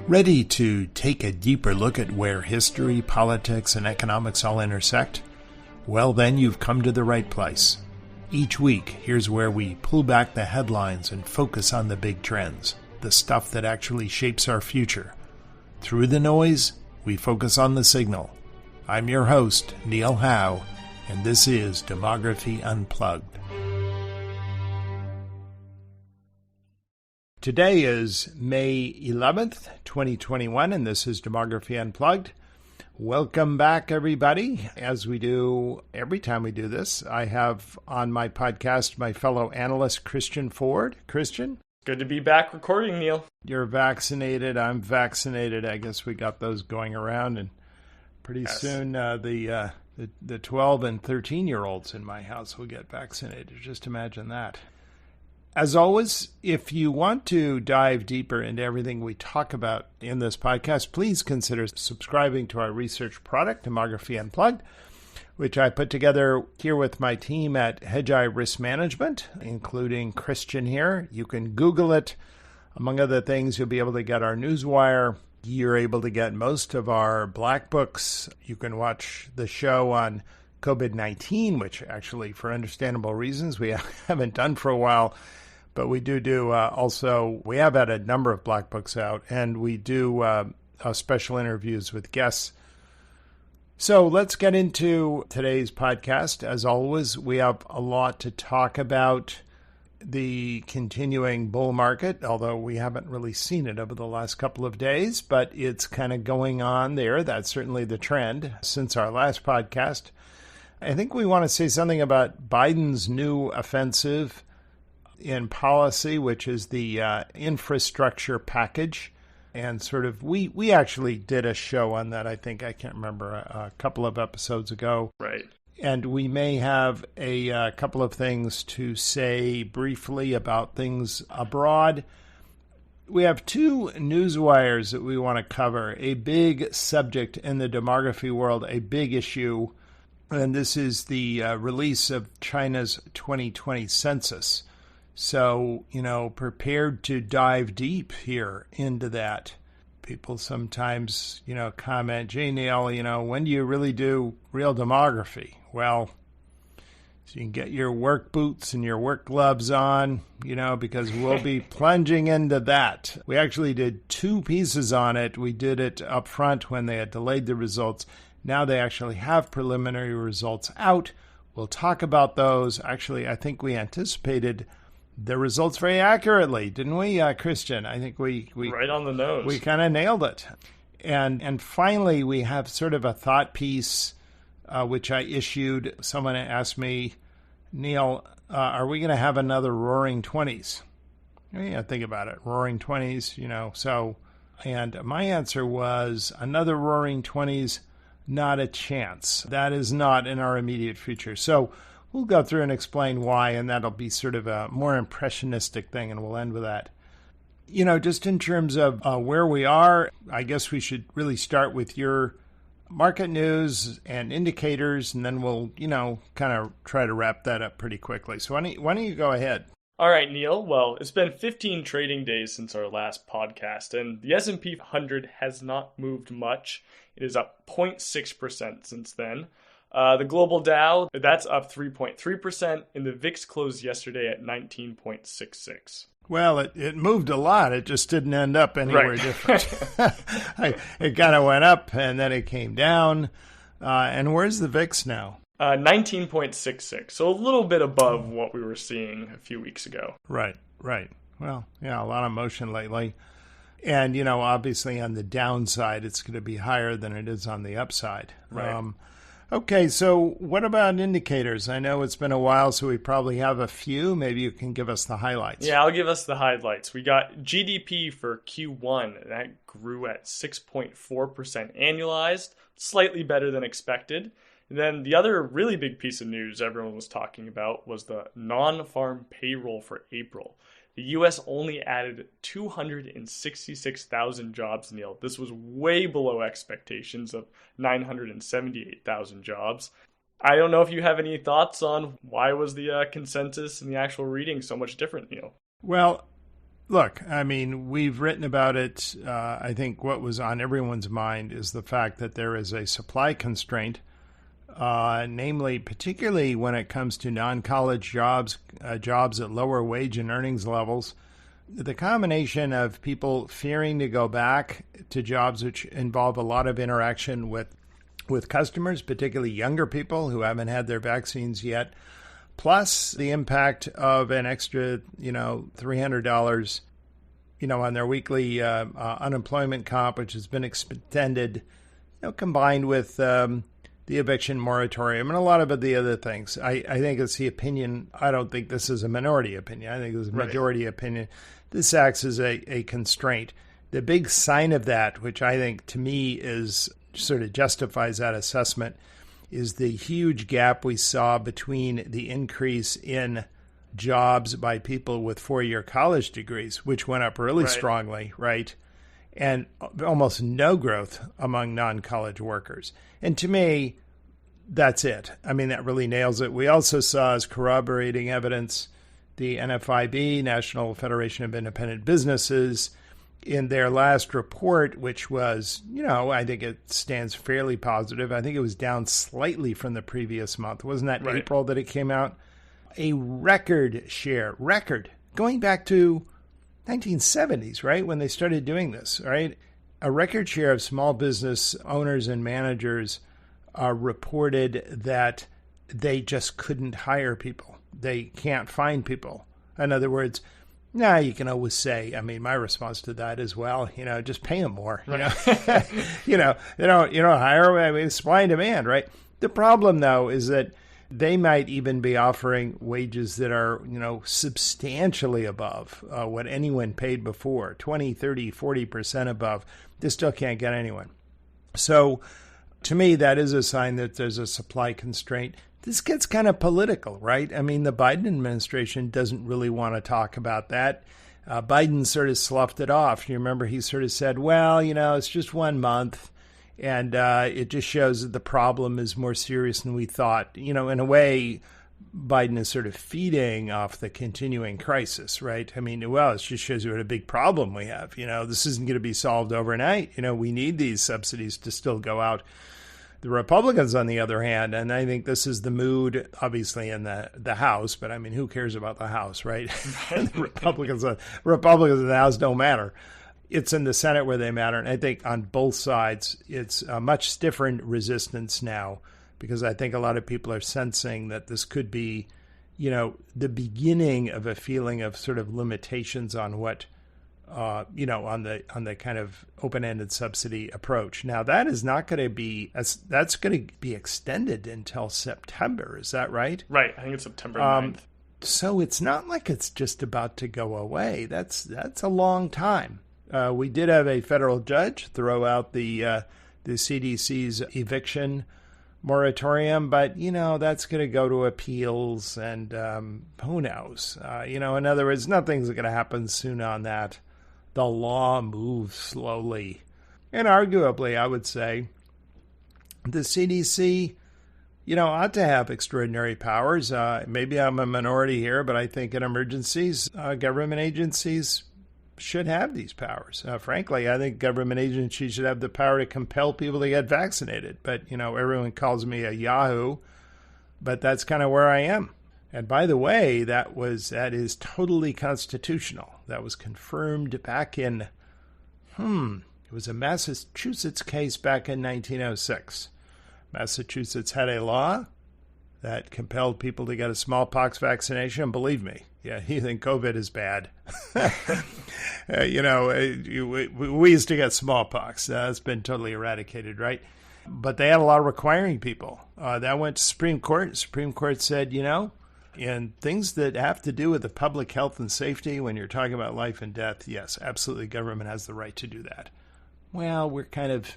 Ready to take a deeper look at where history, politics, and economics all intersect? Well, then you've come to the right place. Each week, here's where we pull back the headlines and focus on the big trends, the stuff that actually shapes our future. Through the noise, we focus on the signal. I'm your host, Neil Howe, and this is Demography Unplugged. Today is May 11th, 2021, and this is Demography Unplugged. Welcome back, everybody. As we do every time we do this, I have on my podcast my fellow analyst, Christian Ford. Christian? Good to be back recording, Neil. You're vaccinated. I'm vaccinated. I guess we got those going around, and pretty soon the 12 and 13-year-olds in my house will get vaccinated. Just imagine that. As always, if you want to dive deeper into everything we talk about in this podcast, please consider subscribing to our research product, Demography Unplugged, which I put together here with my team at Hedgeye Risk Management, including Christian here. You can Google it. Among other things, you'll be able to get our newswire. You're able to get most of our black books. You can watch the show on COVID-19, which actually, for understandable reasons, we haven't done for a while. But we do also, we have had a number of black books out, and we do special interviews with guests. So let's get into today's podcast. As always, we have a lot to talk about the continuing bull market, although we haven't really seen it over the last couple of days, but it's kind of going on there. That's certainly the trend since our last podcast. I think we want to say something about Biden's new offensive in policy, which is the infrastructure package. And sort of, we actually did a show on that, I think, I can't remember, a couple of episodes ago. Right. And we may have a couple of things to say briefly about things abroad. We have two newswires that we want to cover, a big subject in the demography world, a big issue, and this is the release of China's 2020 census. So, prepared to dive deep here into that. People sometimes, comment, gee, Neil, when do you really do real demography? Well, so you can get your work boots and your work gloves on, because we'll be plunging into that. We actually did two pieces on it. We did it up front when they had delayed the results. Now they actually have preliminary results out. We'll talk about those. Actually, I think we anticipated the results very accurately, didn't we, Christian? I think we right on the nose. We kind of nailed it. And finally, we have sort of a thought piece, which I issued. Someone asked me, Neil, are we going to have another Roaring 20s? Yeah, think about it. Roaring 20s, so. And my answer was another Roaring 20s, not a chance. That is not in our immediate future. So we'll go through and explain why, and that'll be sort of a more impressionistic thing, and we'll end with that. Just in terms of where we are, I guess we should really start with your market news and indicators, and then we'll, kind of try to wrap that up pretty quickly. So why don't you go ahead? All right, Neil. Well, it's been 15 trading days since our last podcast, and the S&P 500 has not moved much. It is up 0.6% since then. The global Dow, that's up 3.3%, and the VIX closed yesterday at 19.66. Well, it moved a lot. It just didn't end up anywhere different. It kind of went up, and then it came down. And where's the VIX now? 19.66, so a little bit above what we were seeing a few weeks ago. Right. Well, yeah, a lot of motion lately. And, obviously on the downside, it's going to be higher than it is on the upside. Right. Okay, so what about indicators? I know it's been a while, so we probably have a few. Maybe you can give us the highlights. Yeah, I'll give us the highlights. We got GDP for Q1. That grew at 6.4% annualized, slightly better than expected. And then the other really big piece of news everyone was talking about was the non-farm payroll for April. The U.S. only added 266,000 jobs, Neil. This was way below expectations of 978,000 jobs. I don't know if you have any thoughts on why was the consensus and the actual reading so much different, Neil? Well, look, I mean, we've written about it. I think what was on everyone's mind is the fact that there is a supply constraint, namely, particularly when it comes to non-college jobs, jobs at lower wage and earnings levels. The combination of people fearing to go back to jobs which involve a lot of interaction with customers, particularly younger people who haven't had their vaccines yet, plus the impact of an extra, $300, on their weekly unemployment comp, which has been extended, combined with the eviction moratorium and a lot of the other things. I think it's the opinion. I don't think this is a minority opinion. I think it's a majority opinion. This acts as a constraint. The big sign of that, which I think to me is sort of justifies that assessment, is the huge gap we saw between the increase in jobs by people with 4-year college degrees, which went up really strongly, right? And almost no growth among non-college workers. And to me, that's it. I mean, that really nails it. We also saw as corroborating evidence the NFIB, National Federation of Independent Businesses, in their last report, which was, I think it stands fairly positive. I think it was down slightly from the previous month. Wasn't that April that it came out? A record share, going back to 1970s, right, when they started doing this, right? A record share of small business owners and managers reported that they just couldn't hire people. They can't find people. In other words, you can always say, I mean, my response to that is, well, just pay them more. They don't hire them. I mean, it's supply and demand, right? The problem, though, is that they might even be offering wages that are, substantially above what anyone paid before, 20, 30, 40% above. They still can't get anyone. So to me, that is a sign that there's a supply constraint. This gets kind of political, right? I mean, the Biden administration doesn't really want to talk about that. Biden sort of sloughed it off. You remember he sort of said, well, it's just 1 month. And it just shows that the problem is more serious than we thought. In a way, Biden is sort of feeding off the continuing crisis, right? I mean, well, it just shows you what a big problem we have. This isn't going to be solved overnight. We need these subsidies to still go out. The Republicans, on the other hand, and I think this is the mood, obviously, in the House, but I mean, who cares about the House, right? The Republicans in the House don't matter. It's in the Senate where they matter. And I think on both sides, it's a much stiffer resistance now, because I think a lot of people are sensing that this could be, the beginning of a feeling of sort of limitations on what, on the kind of open-ended subsidy approach. Now, that is not going to be, that's going to be extended until September. Is that right? Right. I think it's September 9th. So it's not like it's just about to go away. That's a long time. We did have a federal judge throw out the CDC's eviction moratorium, but, that's going to go to appeals, and who knows? In other words, nothing's going to happen soon on that. The law moves slowly. And arguably, I would say, the CDC, ought to have extraordinary powers. Maybe I'm a minority here, but I think in emergencies, government agencies should have these powers. Frankly, I think government agencies should have the power to compel people to get vaccinated. But, everyone calls me a yahoo, but that's kind of where I am. And by the way, that is totally constitutional. That was confirmed back in, it was a Massachusetts case back in 1906. Massachusetts had a law that compelled people to get a smallpox vaccination. Believe me, you think COVID is bad. We used to get smallpox. It's been totally eradicated, right? But they had a law requiring people. That went to Supreme Court. Supreme Court said, in things that have to do with the public health and safety, when you're talking about life and death, yes, absolutely, government has the right to do that. Well, we're kind of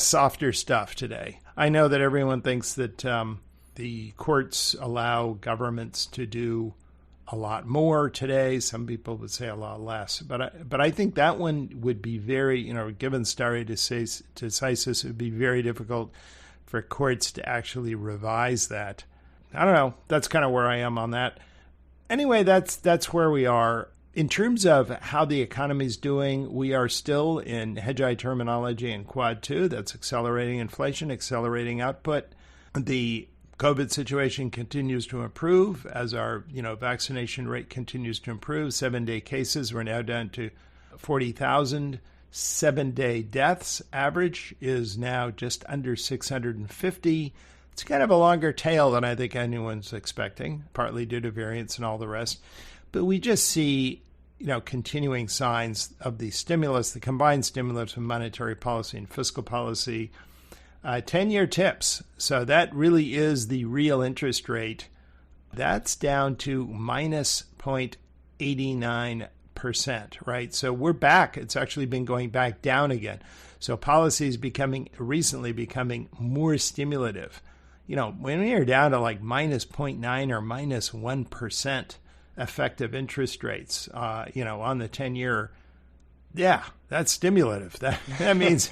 softer stuff today. I know that everyone thinks that the courts allow governments to do a lot more today. Some people would say a lot less. But I think that one would be very, given stare decisis, it would be very difficult for courts to actually revise that. I don't know. That's kind of where I am on that. anyway, that's where we are. In terms of how the economy is doing, we are still in hedge-eye terminology in Quad 2. That's accelerating inflation, accelerating output. The COVID situation continues to improve as our vaccination rate continues to improve. 7-day cases, we're now down to 40,000. 7-day deaths average is now just under 650. It's kind of a longer tail than I think anyone's expecting, partly due to variants and all the rest. But we just see, continuing signs of the stimulus, the combined stimulus of monetary policy and fiscal policy. 10-year tips. So that really is the real interest rate. That's down to minus 0.89%, right? So we're back. It's actually been going back down again. So policy is recently becoming more stimulative. When we are down to like minus 0.9 or minus 1% effective interest rates, on the 10-year, yeah, that's stimulative. That means,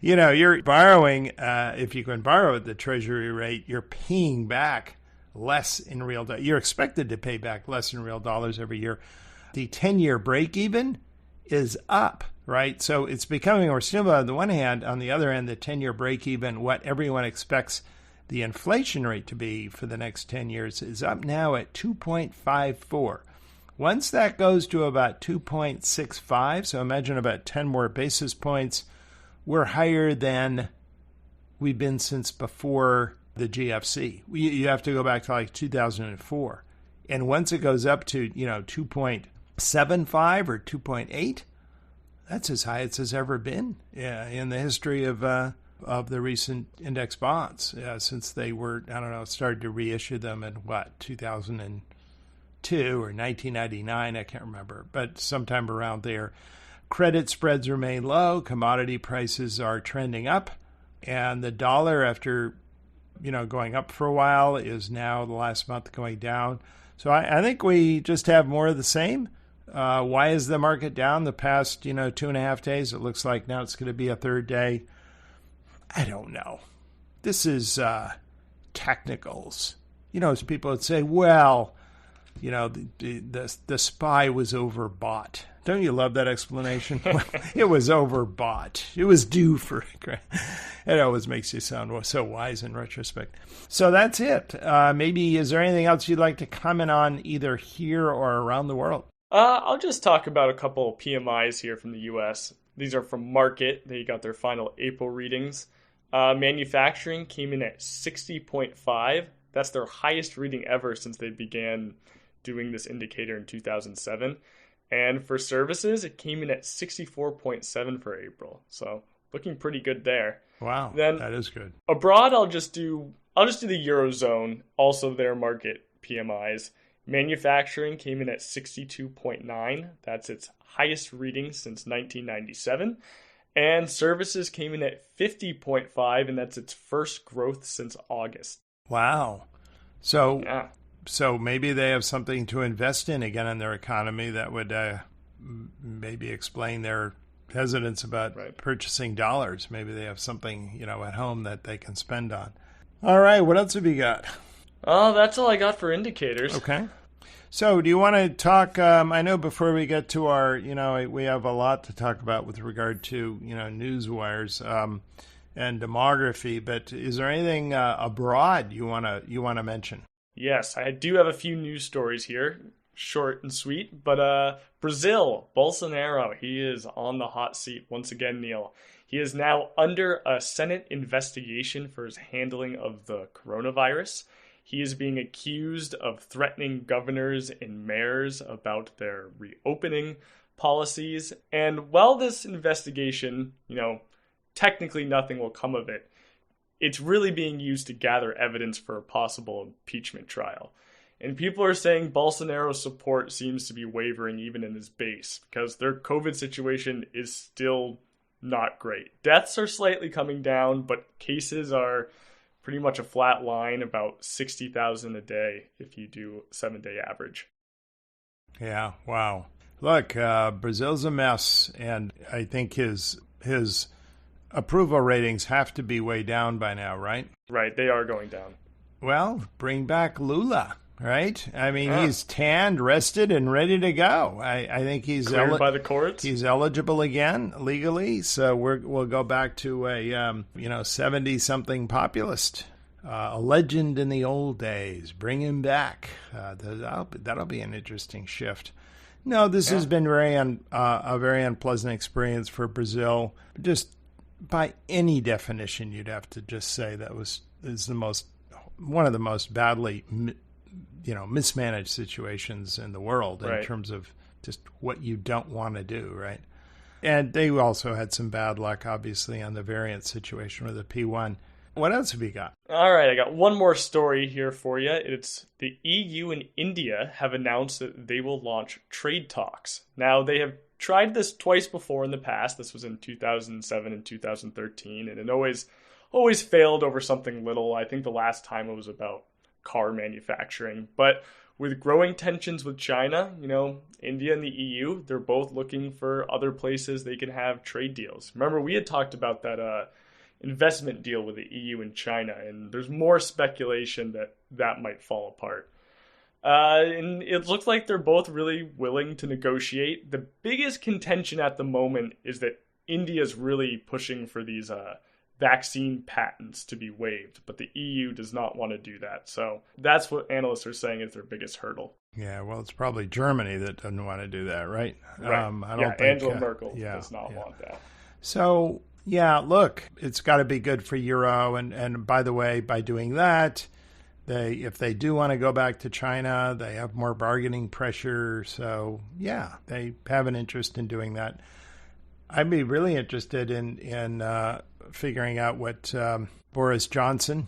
you're borrowing, if you can borrow at the Treasury rate, you're paying back less in real dollars. You're expected to pay back less in real dollars every year. The 10-year break even is up, right? So it's becoming more stimulative on the one hand. On the other hand, the 10-year break even, what everyone expects the inflation rate to be for the next 10 years, is up now at 2.54. Once that goes to about 2.65, so imagine about 10 more basis points, we're higher than we've been since before the GFC. You have to go back to like 2004. And once it goes up to, 2.75 or 2.8, that's as high as it's ever been in the history of the recent index bonds since they were, started to reissue them in 2002 or 1999, I can't remember, but sometime around there. Credit spreads remain low, commodity prices are trending up, and the dollar, after going up for a while, is now the last month going down. So I think we just have more of the same. Why is the market down the past 2.5 days? It looks like now it's going to be a third day. I don't know. This is technicals. As people would say, well, the SPY was overbought. Don't you love that explanation? It was overbought. It was due for. It always makes you sound so wise in retrospect. So that's it. Maybe is there anything else you'd like to comment on either here or around the world? I'll just talk about a couple of PMIs here from the U.S. These are from Market. They got their final April readings. Manufacturing came in at 60.5. That's their highest reading ever since they began doing this indicator in 2007. And for services, it came in at 64.7 for April. So looking pretty good there. Wow, then that is good. Abroad, I'll just do the Eurozone, also their market PMIs. Manufacturing came in at 62.9. That's its highest reading since 1997. And services came in at 50.5, and that's its first growth since August. Wow. So maybe they have something to invest in again in their economy that would maybe explain their hesitance about purchasing dollars. Maybe they have something, at home that they can spend on. All right. What else have you got? Oh, that's all I got for indicators. Okay. So do you want to talk, I know before we get to our, we have a lot to talk about with regard to, news wires and demography, but is there anything abroad you want to mention? Yes, I do have a few news stories here, short and sweet, but Brazil, Bolsonaro, he is on the hot seat once again, Neil. He is now under a Senate investigation for his handling of the coronavirus. He is being accused of threatening governors and mayors about their reopening policies. And while this investigation, technically nothing will come of it, it's really being used to gather evidence for a possible impeachment trial. And people are saying Bolsonaro's support seems to be wavering even in his base because their COVID situation is still not great. Deaths are slightly coming down, but cases are pretty much a flat line, about 60,000 a day if you do 7-day average. Yeah, wow. Look, Brazil's a mess, and I think his approval ratings have to be way down by now, right? Right, they are going down. Well, bring back Lula. right? I mean, he's tanned, rested, and ready to go. I think he's cleared by the courts. He's eligible again legally, so we'll go back to a 70-something populist, a legend in the old days. Bring him back. That'll be an interesting shift. No, this has been a very unpleasant experience for Brazil. Just by any definition, you'd have to just say is one of the most badly mismanaged situations in the world in terms of just what you don't want to do, right? And they also had some bad luck, obviously, on the variant situation with the P1. What else have you got? All right, I got one more story here for you. It's the EU and India have announced that they will launch trade talks. Now, they have tried this twice before in the past. This was in 2007 and 2013, and it always failed over something little. I think the last time it was about car manufacturing. But with growing tensions with China, India and the EU, they're both looking for other places they can have trade deals. Remember, we had talked about that investment deal with the EU and China, and there's more speculation that might fall apart. And it looks like they're both really willing to negotiate. The biggest contention at the moment is that India's really pushing for these vaccine patents to be waived, but the EU does not want to do that. So that's what analysts are saying is their biggest hurdle. Yeah, well, it's probably Germany that doesn't want to do that, right? Right. I don't think Angela Merkel does not want that. So, look, it's got to be good for Euro. And by the way, by doing that, if they do want to go back to China, they have more bargaining pressure. So, they have an interest in doing that. I'd be really interested in figuring out what Boris Johnson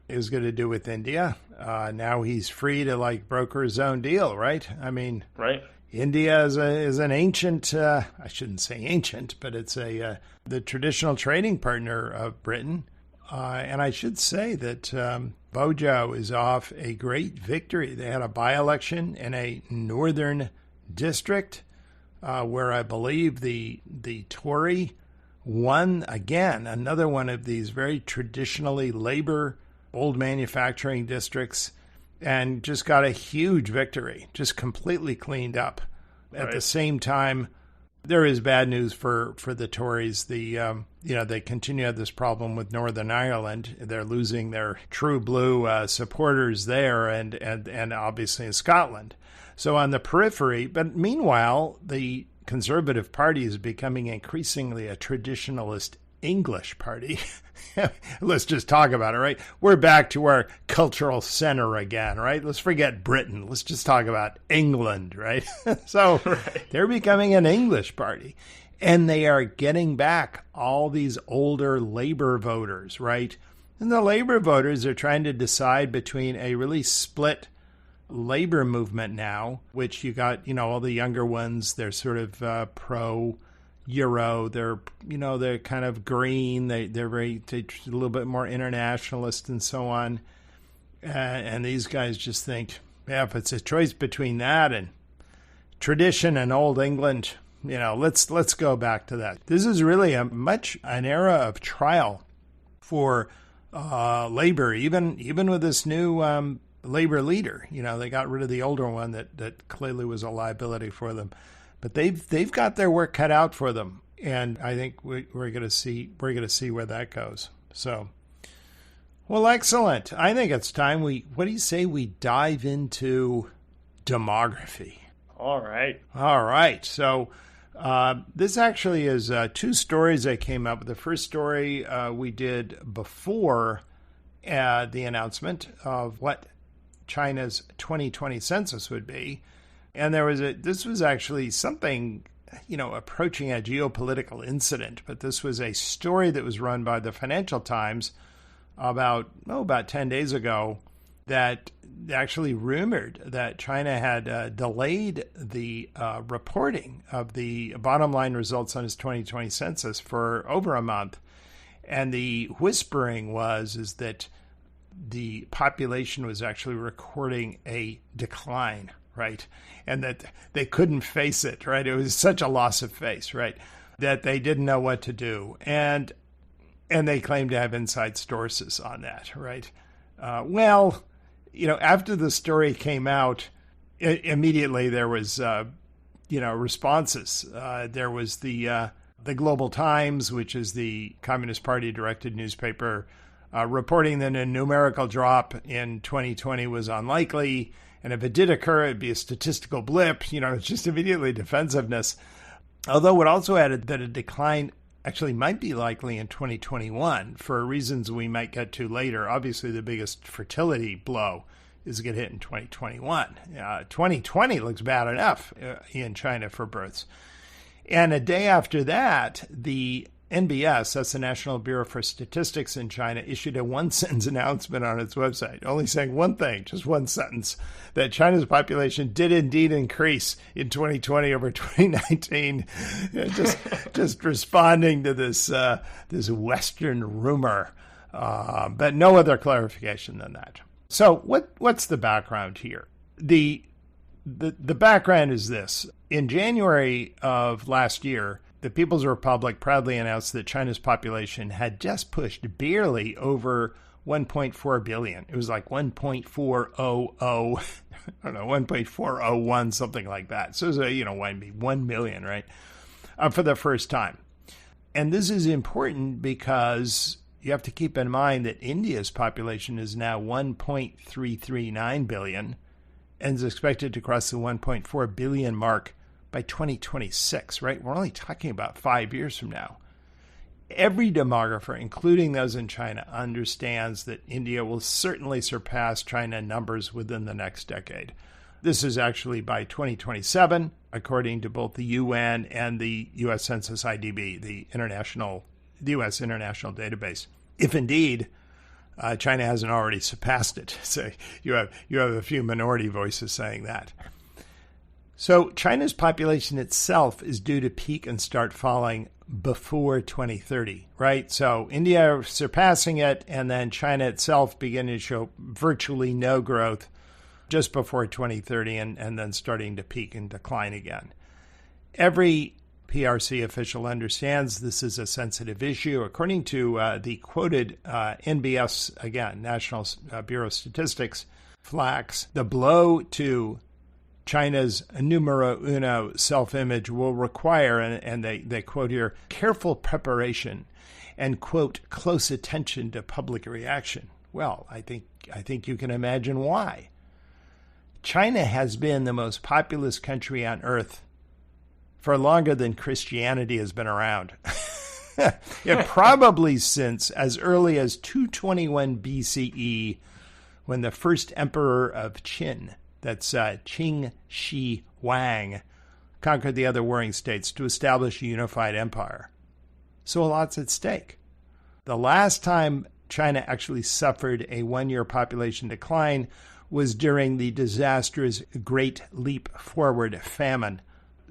is going to do with India. Now he's free to broker his own deal, right? I mean, right. India is an ancient, I shouldn't say ancient, but it's the traditional trading partner of Britain. And I should say that Bojo is off a great victory. They had a by-election in a northern district where I believe the Tory won again, another one of these very traditionally labor old manufacturing districts, and just got a huge victory, just completely cleaned up. At the same time, there is bad news for the Tories. They continue to have this problem with Northern Ireland. They're losing their true blue supporters there, and obviously in Scotland. So on the periphery, but meanwhile, the Conservative Party is becoming increasingly a traditionalist English party. Let's just talk about it, right? We're back to our cultural center again, right? Let's forget Britain. Let's just talk about England, right? So they're becoming an English party. And they are getting back all these older labor voters, right? And the labor voters are trying to decide between a really split labor movement now, which you got, all the younger ones, they're sort of pro-Euro. They're kind of green. They're a little bit more internationalist and so on. And these guys just think, if it's a choice between that and tradition and old England, let's go back to that. This is really an era of trial for labor, even with this new labor leader. They got rid of the older one that clearly was a liability for them, but they've got their work cut out for them, and I think we're going to see where that goes. So, well, excellent. I think it's time what do you say we dive into demography? All right. So this actually is two stories I came up with. The first story we did before the announcement of what China's 2020 census would be. And this was actually something, approaching a geopolitical incident, but this was a story that was run by the Financial Times about 10 days ago that actually rumored that China had delayed the reporting of the bottom line results on its 2020 census for over a month. And the whispering is that the population was actually recording a decline, right? And that they couldn't face it, right? It was such a loss of face, right? That they didn't know what to do. And they claimed to have inside sources on that, right? after the story came out, immediately there was, responses. There was the Global Times, which is the Communist Party-directed newspaper, reporting that a numerical drop in 2020 was unlikely, and if it did occur, it'd be a statistical blip. It's just immediately defensiveness. Although it also added that a decline actually might be likely in 2021 for reasons we might get to later. Obviously, the biggest fertility blow is to get hit in 2021. 2020 looks bad enough in China for births. And a day after that, the NBS, that's the National Bureau for Statistics in China, issued a one-sentence announcement on its website, only saying one thing, just one sentence, that China's population did indeed increase in 2020 over 2019, just responding to this Western rumor, but no other clarification than that. So what's the background here? The background is this. In January of last year, the People's Republic proudly announced that China's population had just pushed barely over 1.4 billion. It was like 1.400, 1.401, something like that. So it was 1 million, right? For the first time. And this is important because you have to keep in mind that India's population is now 1.339 billion and is expected to cross the 1.4 billion mark by 2026, right? We're only talking about 5 years from now. Every demographer, including those in China, understands that India will certainly surpass China numbers within the next decade. This is actually by 2027, according to both the UN and the U.S. Census IDB, the U.S. International Database. If indeed China hasn't already surpassed it, so you have a few minority voices saying that. So China's population itself is due to peak and start falling before 2030, right? So India surpassing it, and then China itself beginning to show virtually no growth just before 2030, and then starting to peak and decline again. Every PRC official understands this is a sensitive issue. According to the quoted NBS, again, National Bureau of Statistics, FLACS, the blow to China's numero uno self-image will require, and they quote here, careful preparation and, quote, close attention to public reaction. Well, I think you can imagine why. China has been the most populous country on earth for longer than Christianity has been around. Probably since as early as 221 BCE, when the first emperor of Qin, that's Qing Shi Huang, conquered the other warring states to establish a unified empire. So a lot's at stake. The last time China actually suffered a one-year population decline was during the disastrous Great Leap Forward famine,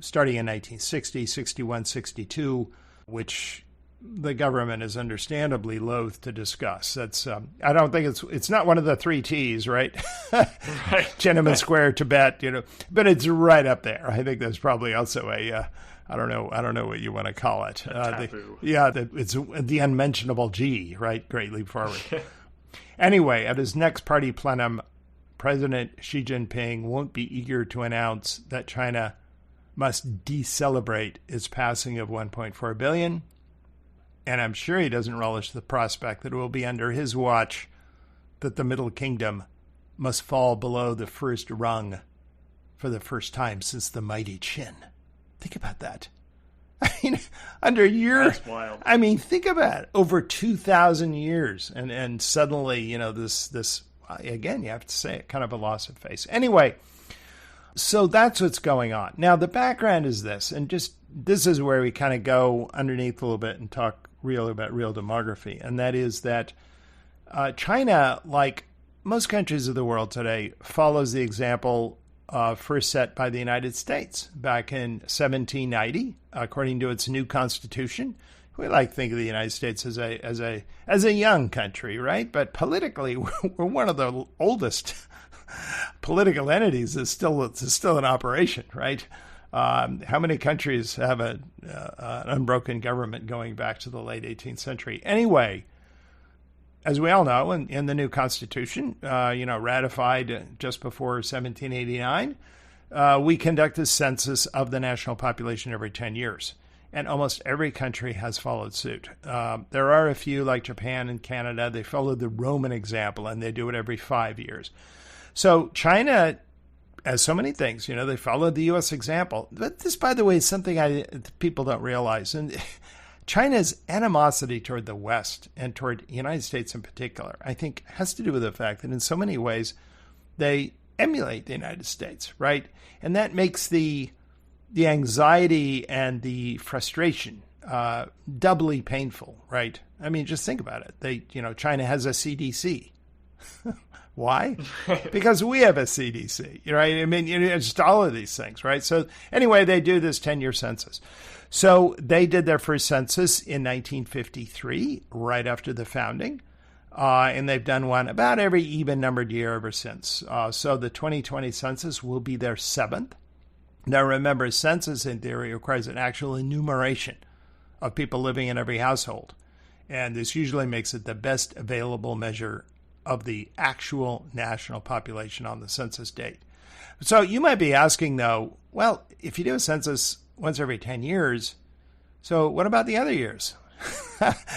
starting in 1960, 61, 62, which the government is understandably loath to discuss. That's I don't think it's not one of the three T's, right? Right. Tiananmen Square, Tibet, but it's right up there. I think there's probably also a I don't know what you want to call it. It's the unmentionable G, right? Great Leap Forward. Anyway, at his next party plenum, President Xi Jinping won't be eager to announce that China must decelerate its passing of 1.4 billion. And I'm sure he doesn't relish the prospect that it will be under his watch that the Middle Kingdom must fall below the first rung for the first time since the mighty Qin. Think about that. I mean, under your... That's wild. I mean, think about it. Over 2,000 years. And suddenly, this, again, you have to say it, kind of a loss of face. Anyway, so that's what's going on. Now, the background is this, and just this is where we kind of go underneath a little bit and talk about real demography, and that is that China, like most countries of the world today, follows the example first set by the United States back in 1790, according to its new constitution. We like to think of the United States as a young country, right? But politically, we're one of the oldest political entities that's still in operation, right? How many countries have an unbroken government going back to the late 18th century? Anyway, as we all know, in the new Constitution, ratified just before 1789, we conduct a census of the national population every 10 years. And almost every country has followed suit. There are a few, like Japan and Canada, they follow the Roman example, and they do it every 5 years. So China, as so many things, they followed the U.S. example. But this, by the way, is something people don't realize. And China's animosity toward the West and toward the United States in particular, I think, has to do with the fact that in so many ways they emulate the United States, right? And that makes the anxiety and the frustration doubly painful, right? I mean, just think about it. China has a CDC. Why? Because we have a CDC, right? I mean, it's just all of these things, right? So anyway, they do this 10-year census. So they did their first census in 1953, right after the founding. And they've done one about every even-numbered year ever since. So the 2020 census will be their 7th. Now, remember, a census in theory requires an actual enumeration of people living in every household. And this usually makes it the best available measure of the actual national population on the census date. So you might be asking, though, well, if you do a census once every 10 years, so what about the other years?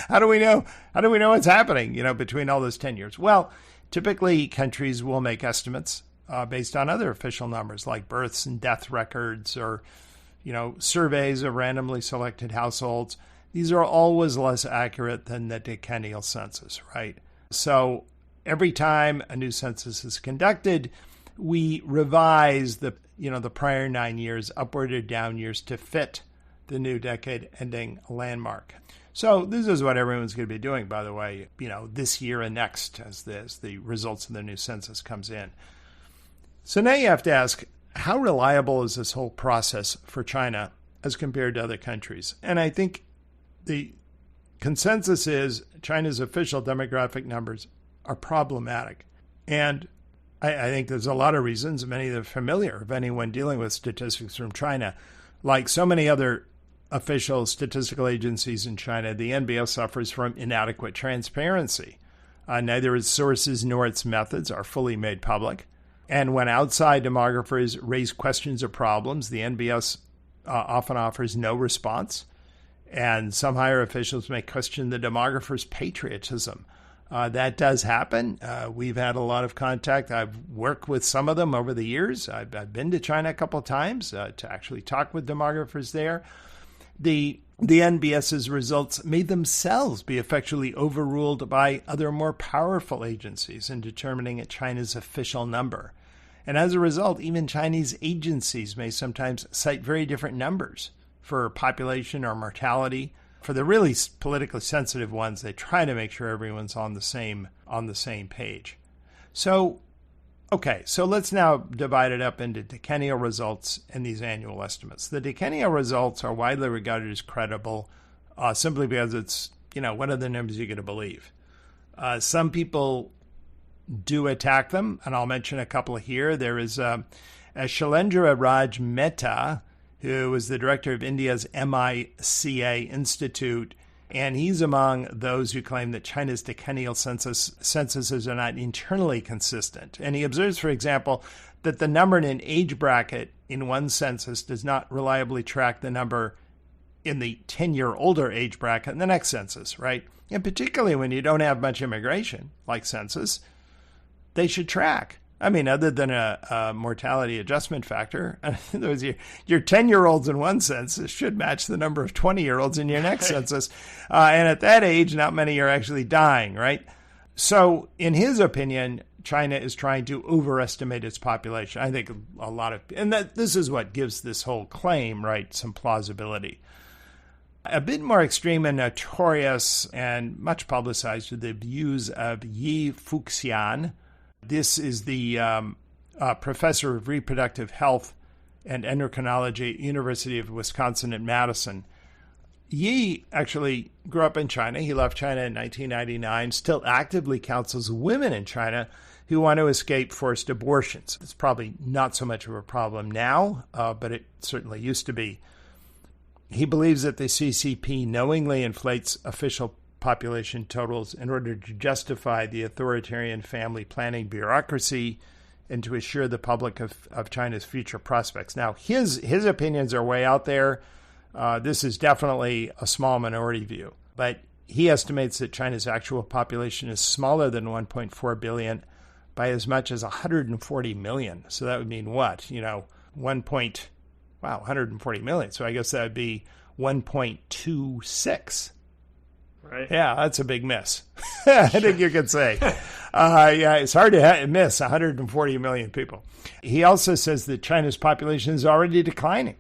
How do we know what's happening, between all those 10 years? Well, typically countries will make estimates based on other official numbers like births and death records or, surveys of randomly selected households. These are always less accurate than the decennial census, right? So every time a new census is conducted, we revise the prior 9 years upward or down years to fit the new decade ending landmark. So this is what everyone's going to be doing, by the way, this year and next as the results of the new census comes in. So now you have to ask, how reliable is this whole process for China as compared to other countries? And I think the consensus is China's official demographic numbers are problematic. And I think there's a lot of reasons, many that are familiar of anyone dealing with statistics from China. Like so many other official statistical agencies in China, the NBS suffers from inadequate transparency. Neither its sources nor its methods are fully made public. And when outside demographers raise questions or problems, the NBS often offers no response. And some higher officials may question the demographer's patriotism. That does happen. We've had a lot of contact. I've worked with some of them over the years. I've been to China a couple of times to actually talk with demographers there. The NBS's results may themselves be effectually overruled by other more powerful agencies in determining China's official number. And as a result, even Chinese agencies may sometimes cite very different numbers for population or mortality. For the really politically sensitive ones, they try to make sure everyone's on the same page. So let's now divide it up into decennial results and these annual estimates. The decennial results are widely regarded as credible simply because it's, what are the numbers you're going to believe? Some people do attack them, and I'll mention a couple here. There is Shailendra Raj Mehta, who is the director of India's MICA Institute, and he's among those who claim that China's decennial censuses are not internally consistent. And he observes, for example, that the number in an age bracket in one census does not reliably track the number in the 10-year older age bracket in the next census, right? And particularly when you don't have much immigration, like census, they should track. I mean, other than a mortality adjustment factor, in other words, your 10-year-olds in one census should match the number of 20-year-olds in your next census. And at that age, not many are actually dying, right? So in his opinion, China is trying to overestimate its population. I think a lot of, and this is what gives this whole claim, right, some plausibility. A bit more extreme and notorious and much publicized are the views of Yi Fuxian. This is the professor of reproductive health and endocrinology at University of Wisconsin at Madison. Yi actually grew up in China. He left China in 1999, still actively counsels women in China who want to escape forced abortions. It's probably not so much of a problem now, but it certainly used to be. He believes that the CCP knowingly inflates official population totals in order to justify the authoritarian family planning bureaucracy and to assure the public of China's future prospects. Now, his opinions are way out there. This is definitely a small minority view, but he estimates that China's actual population is smaller than 1.4 billion by as much as 140 million. So that would mean what? 140 million. So I guess that would be 1.26. Right. Yeah, that's a big miss. I think you could say. Yeah, it's hard to miss 140 million people. He also says that China's population is already declining.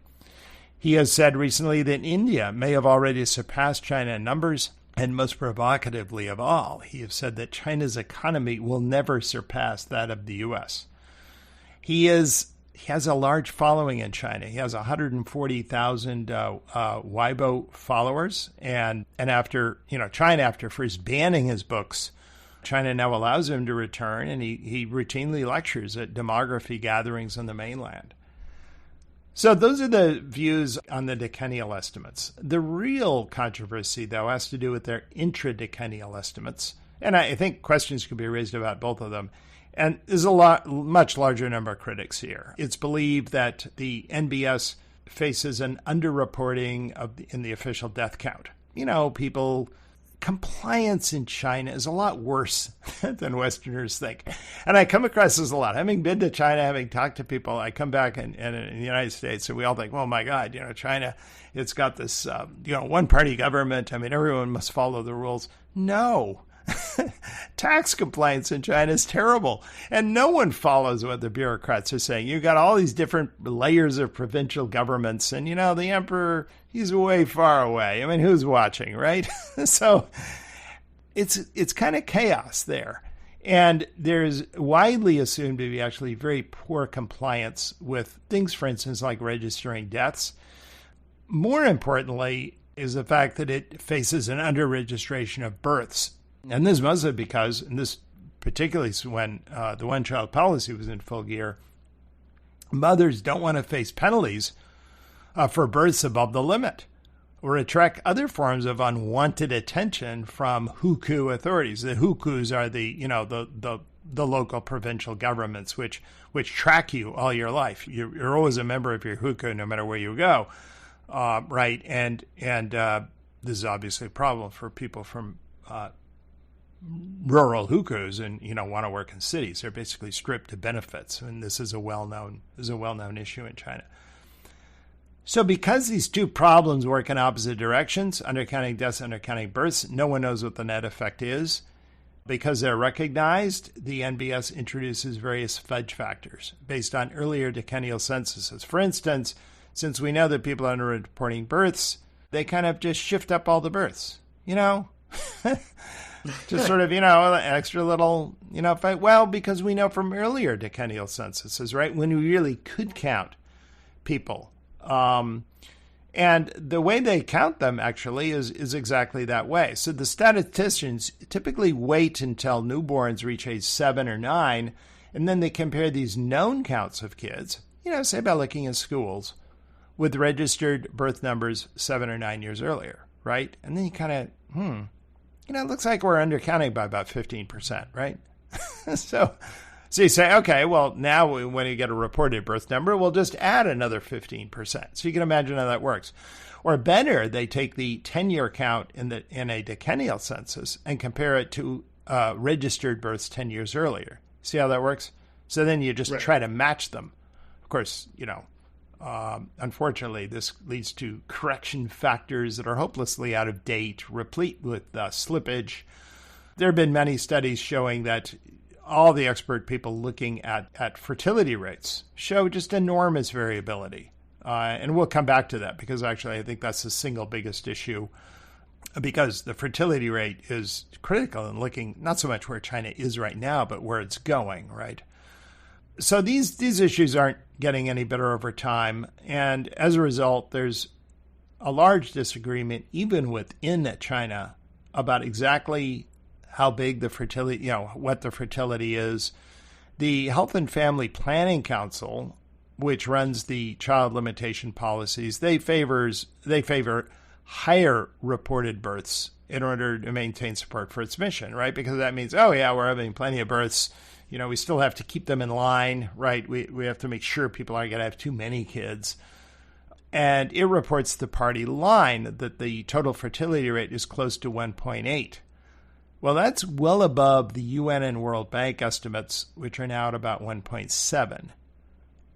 He has said recently that India may have already surpassed China in numbers, and most provocatively of all, he has said that China's economy will never surpass that of the U.S. He has a large following in China. He has 140,000 Weibo followers, and after China, after first banning his books, China now allows him to return, and he routinely lectures at demography gatherings on the mainland. So those are the views on the decennial estimates. The real controversy, though, has to do with their intradecennial estimates. And I think questions could be raised about both of them. And there's much larger number of critics here. It's believed that the NBS faces an underreporting in the official death count. Compliance in China is a lot worse than Westerners think. And I come across this a lot. Having been to China, having talked to people, I come back and in the United States, and we all think, oh my God, China, it's got this, one-party government. I mean, everyone must follow the rules. No. Tax compliance in China is terrible, and no one follows what the bureaucrats are saying. You've got all these different layers of provincial governments, and the emperor, he's way far away. I mean, who's watching, right? So it's kind of chaos there, and there's widely assumed to be actually very poor compliance with things, for instance, like registering deaths. More importantly is the fact that it faces an under-registration of births. And this is mostly because, and this particularly when the one-child policy was in full gear, mothers don't want to face penalties for births above the limit or attract other forms of unwanted attention from hukou authorities. The hukus are the local provincial governments which track you all your life. You're always a member of your hukou no matter where you go, right? And this is obviously a problem for people from rural hukus and want to work in cities. They're basically stripped of benefits, and this is a well-known issue in China. So because these two problems work in opposite directions, undercounting deaths, undercounting births, no one knows what the net effect is. Because they're recognized, the NBS introduces various fudge factors based on earlier decennial censuses. For instance, since we know that people are underreporting births, they kind of just shift up all the births, Just sort of, an extra little, well, because we know from earlier decennial censuses, right, when we really could count people. And the way they count them, actually, is exactly that way. So the statisticians typically wait until newborns reach age 7 or 9, and then they compare these known counts of kids, say by looking in schools, with registered birth numbers 7 or 9 years earlier, right? And then you kind of, it looks like we're undercounting by about 15%, right? So you say, okay, well, now when you get a reported birth number, we'll just add another 15%. So you can imagine how that works. Or better, they take the 10-year count in a decennial census and compare it to registered births 10 years earlier. See how that works? So then you just try to match them. Of course, unfortunately, this leads to correction factors that are hopelessly out of date, replete with slippage. There have been many studies showing that all the expert people looking at fertility rates show just enormous variability. And we'll come back to that because actually I think that's the single biggest issue, because the fertility rate is critical in looking not so much where China is right now, but where it's going, right? So these issues aren't getting any better over time. And as a result, there's a large disagreement, even within China, about exactly how big the fertility, what the fertility is. The Health and Family Planning Council, which runs the child limitation policies, they favor higher reported births in order to maintain support for its mission, right? Because that means, oh yeah, we're having plenty of births. We still have to keep them in line, right? We have to make sure people aren't going to have too many kids. And it reports the party line that the total fertility rate is close to 1.8. Well, that's well above the UN and World Bank estimates, which are now at about 1.7.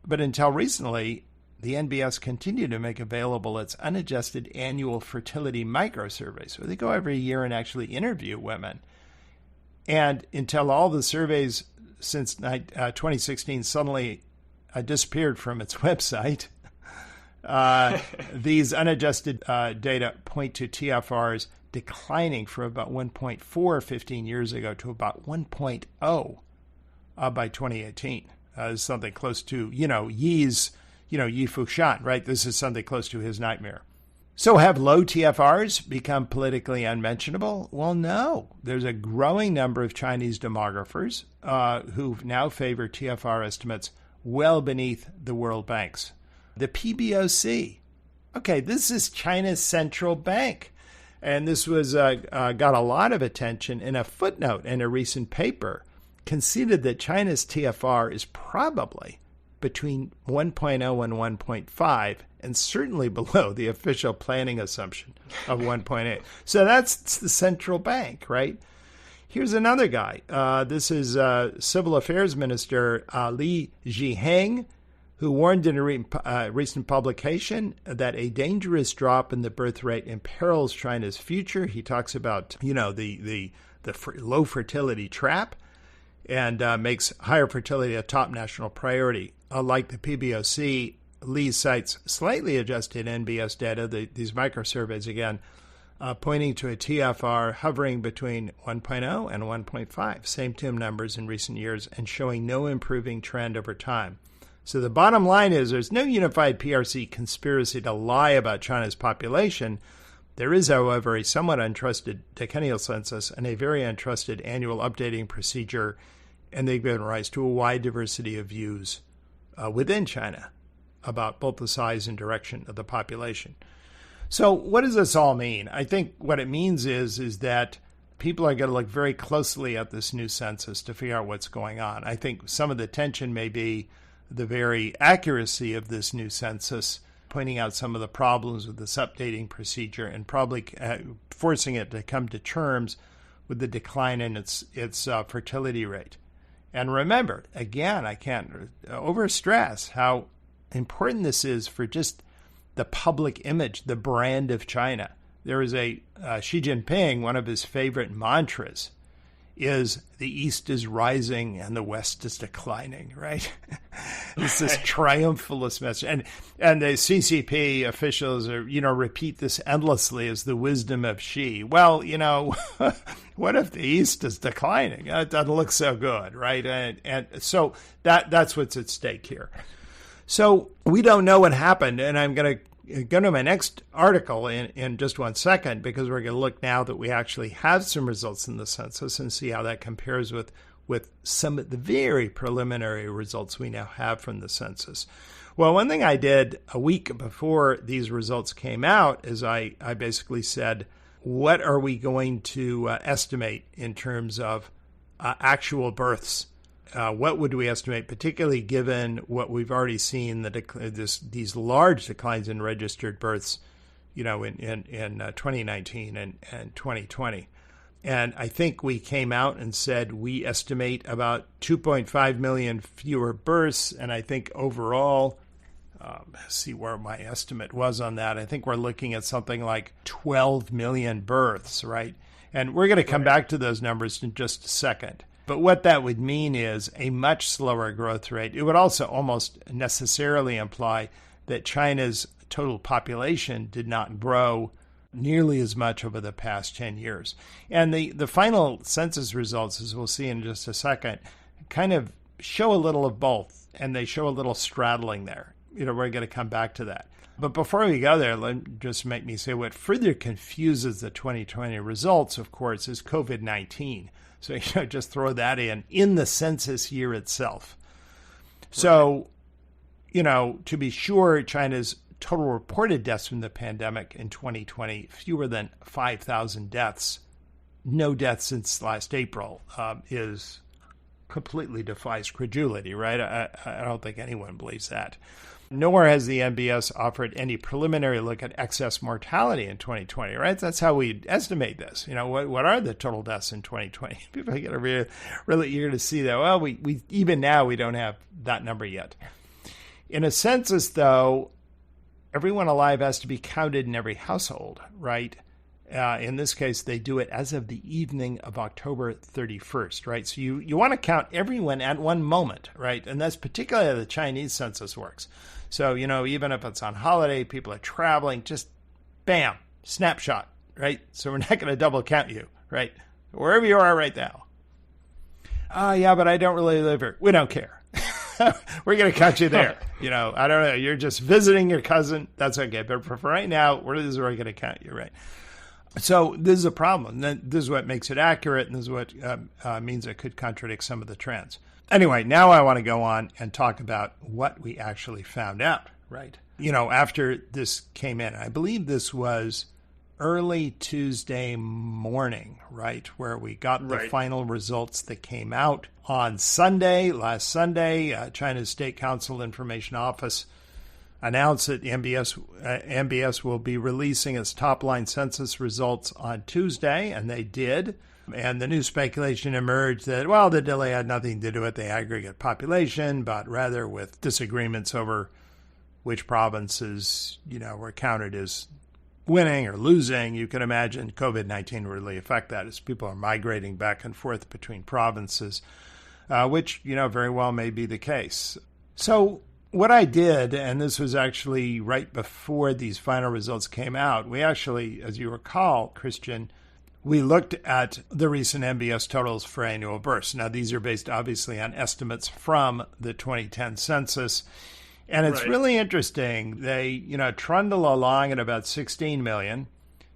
But until recently, the NBS continued to make available its unadjusted annual fertility microsurveys, where they go every year and actually interview women. And until all the surveys since 2016 suddenly disappeared from its website, these unadjusted data point to TFRs declining from about 1.4 15 years ago to about 1.0 by 2018. Something close to, Yi's, Yi Fushan, right? This is something close to his nightmare. So have low TFRs become politically unmentionable? Well, no. There's a growing number of Chinese demographers who now favor TFR estimates well beneath the World Bank's. The PBOC. Okay, this is China's central bank. And this was got a lot of attention in a footnote in a recent paper, conceded that China's TFR is probably between 1.0 and 1.5, and certainly below the official planning assumption of 1.8. So that's the central bank, right? Here's another guy. This is Civil Affairs Minister Li Zhiheng, who warned in a recent publication that a dangerous drop in the birth rate imperils China's future. He talks about, the low fertility trap, and makes higher fertility a top national priority. Like the PBOC, Lee cites slightly adjusted NBS data, these microsurveys again, pointing to a TFR hovering between 1.0 and 1.5, same TIM numbers in recent years, and showing no improving trend over time. So the bottom line is there's no unified PRC conspiracy to lie about China's population. There is, however, a somewhat untrusted decennial census and a very untrusted annual updating procedure, and they've given rise to a wide diversity of views within China about both the size and direction of the population. So what does this all mean? I think what it means is that people are going to look very closely at this new census to figure out what's going on. I think some of the tension may be the very accuracy of this new census, pointing out some of the problems with this updating procedure and probably forcing it to come to terms with the decline in its fertility rate. And remember, again, I can't overstress how important this is for just the public image, the brand of China. There is a Xi Jinping, one of his favorite mantras is the East is rising and the West is declining, right? It's this triumphalist message. And the CCP officials are, repeat this endlessly as the wisdom of Xi. Well, what if the East is declining? It doesn't look so good, right? And so that's what's at stake here. So we don't know what happened, and I'm going to go to my next article in just 1 second, because we're going to look now that we actually have some results in the census and see how that compares with some of the very preliminary results we now have from the census. Well, one thing I did a week before these results came out is I basically said, what are we going to estimate in terms of actual births? What would we estimate, particularly given what we've already seen, these large declines in registered births, in 2019 and 2020. And I think we came out and said we estimate about 2.5 million fewer births. And I think overall, see where my estimate was on that. I think we're looking at something like 12 million births, right? And we're going to come back to those numbers in just a second. But what that would mean is a much slower growth rate. It would also almost necessarily imply that China's total population did not grow nearly as much over the past 10 years. And the final census results, as we'll see in just a second, kind of show a little of both, and they show a little straddling there. We're going to come back to that. But before we go there, let just make me say what further confuses the 2020 results, of course, is COVID-19. So, just throw that in the census year itself. So, to be sure, China's total reported deaths from the pandemic in 2020, fewer than 5,000 deaths. No deaths since last April is completely defies credulity, right? I don't think anyone believes that. Nor has the NBS offered any preliminary look at excess mortality in 2020, right? That's how we estimate this. What are the total deaths in 2020? People get really eager to see that. Well, we even now we don't have that number yet. In a census, though, everyone alive has to be counted in every household, right? In this case, they do it as of the evening of October 31st, right? So you want to count everyone at one moment, right? And that's particularly how the Chinese census works. So, even if it's on holiday, people are traveling, just bam, snapshot, right? So we're not going to double count you, right? Wherever you are right now. Yeah, but I don't really live here. We don't care. We're going to count you there. I don't know. You're just visiting your cousin. That's okay. But for right now, this is where we're going to count you, right? So this is a problem. This is what makes it accurate, and this is what means it could contradict some of the trends. Anyway, now I want to go on and talk about what we actually found out, right? After this came in, I believe this was early Tuesday morning, right, where we got the final results that came out on Sunday. Last Sunday, China's State Council Information Office announced that the NBS will be releasing its top-line census results on Tuesday, and they did. And the new speculation emerged that, the delay had nothing to do with the aggregate population, but rather with disagreements over which provinces, were counted as winning or losing. You can imagine COVID-19 really affect that as people are migrating back and forth between provinces, which, very well may be the case. So what I did, and this was actually right before these final results came out, we actually, as you recall, Christian, we looked at the recent NBS totals for annual births. Now, these are based obviously on estimates from the 2010 census. And it's really interesting. They, trundle along at about 16 million,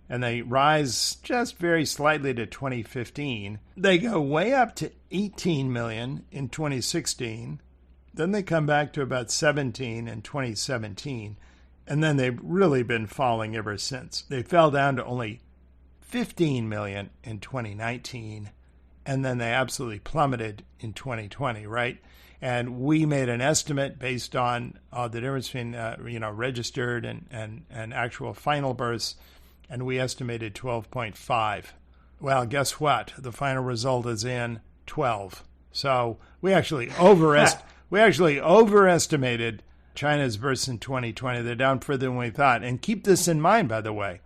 and they rise just very slightly to 2015. They go way up to 18 million in 2016. Then they come back to about 17 in 2017. And then they've really been falling ever since. They fell down to only 15 million in 2019. And then they absolutely plummeted in 2020, right? And we made an estimate based on the difference between, registered and actual final births, and we estimated 12.5. Well, guess what? The final result is in 12. So we actually overestimated China's births in 2020. They're down further than we thought. And keep this in mind, by the way.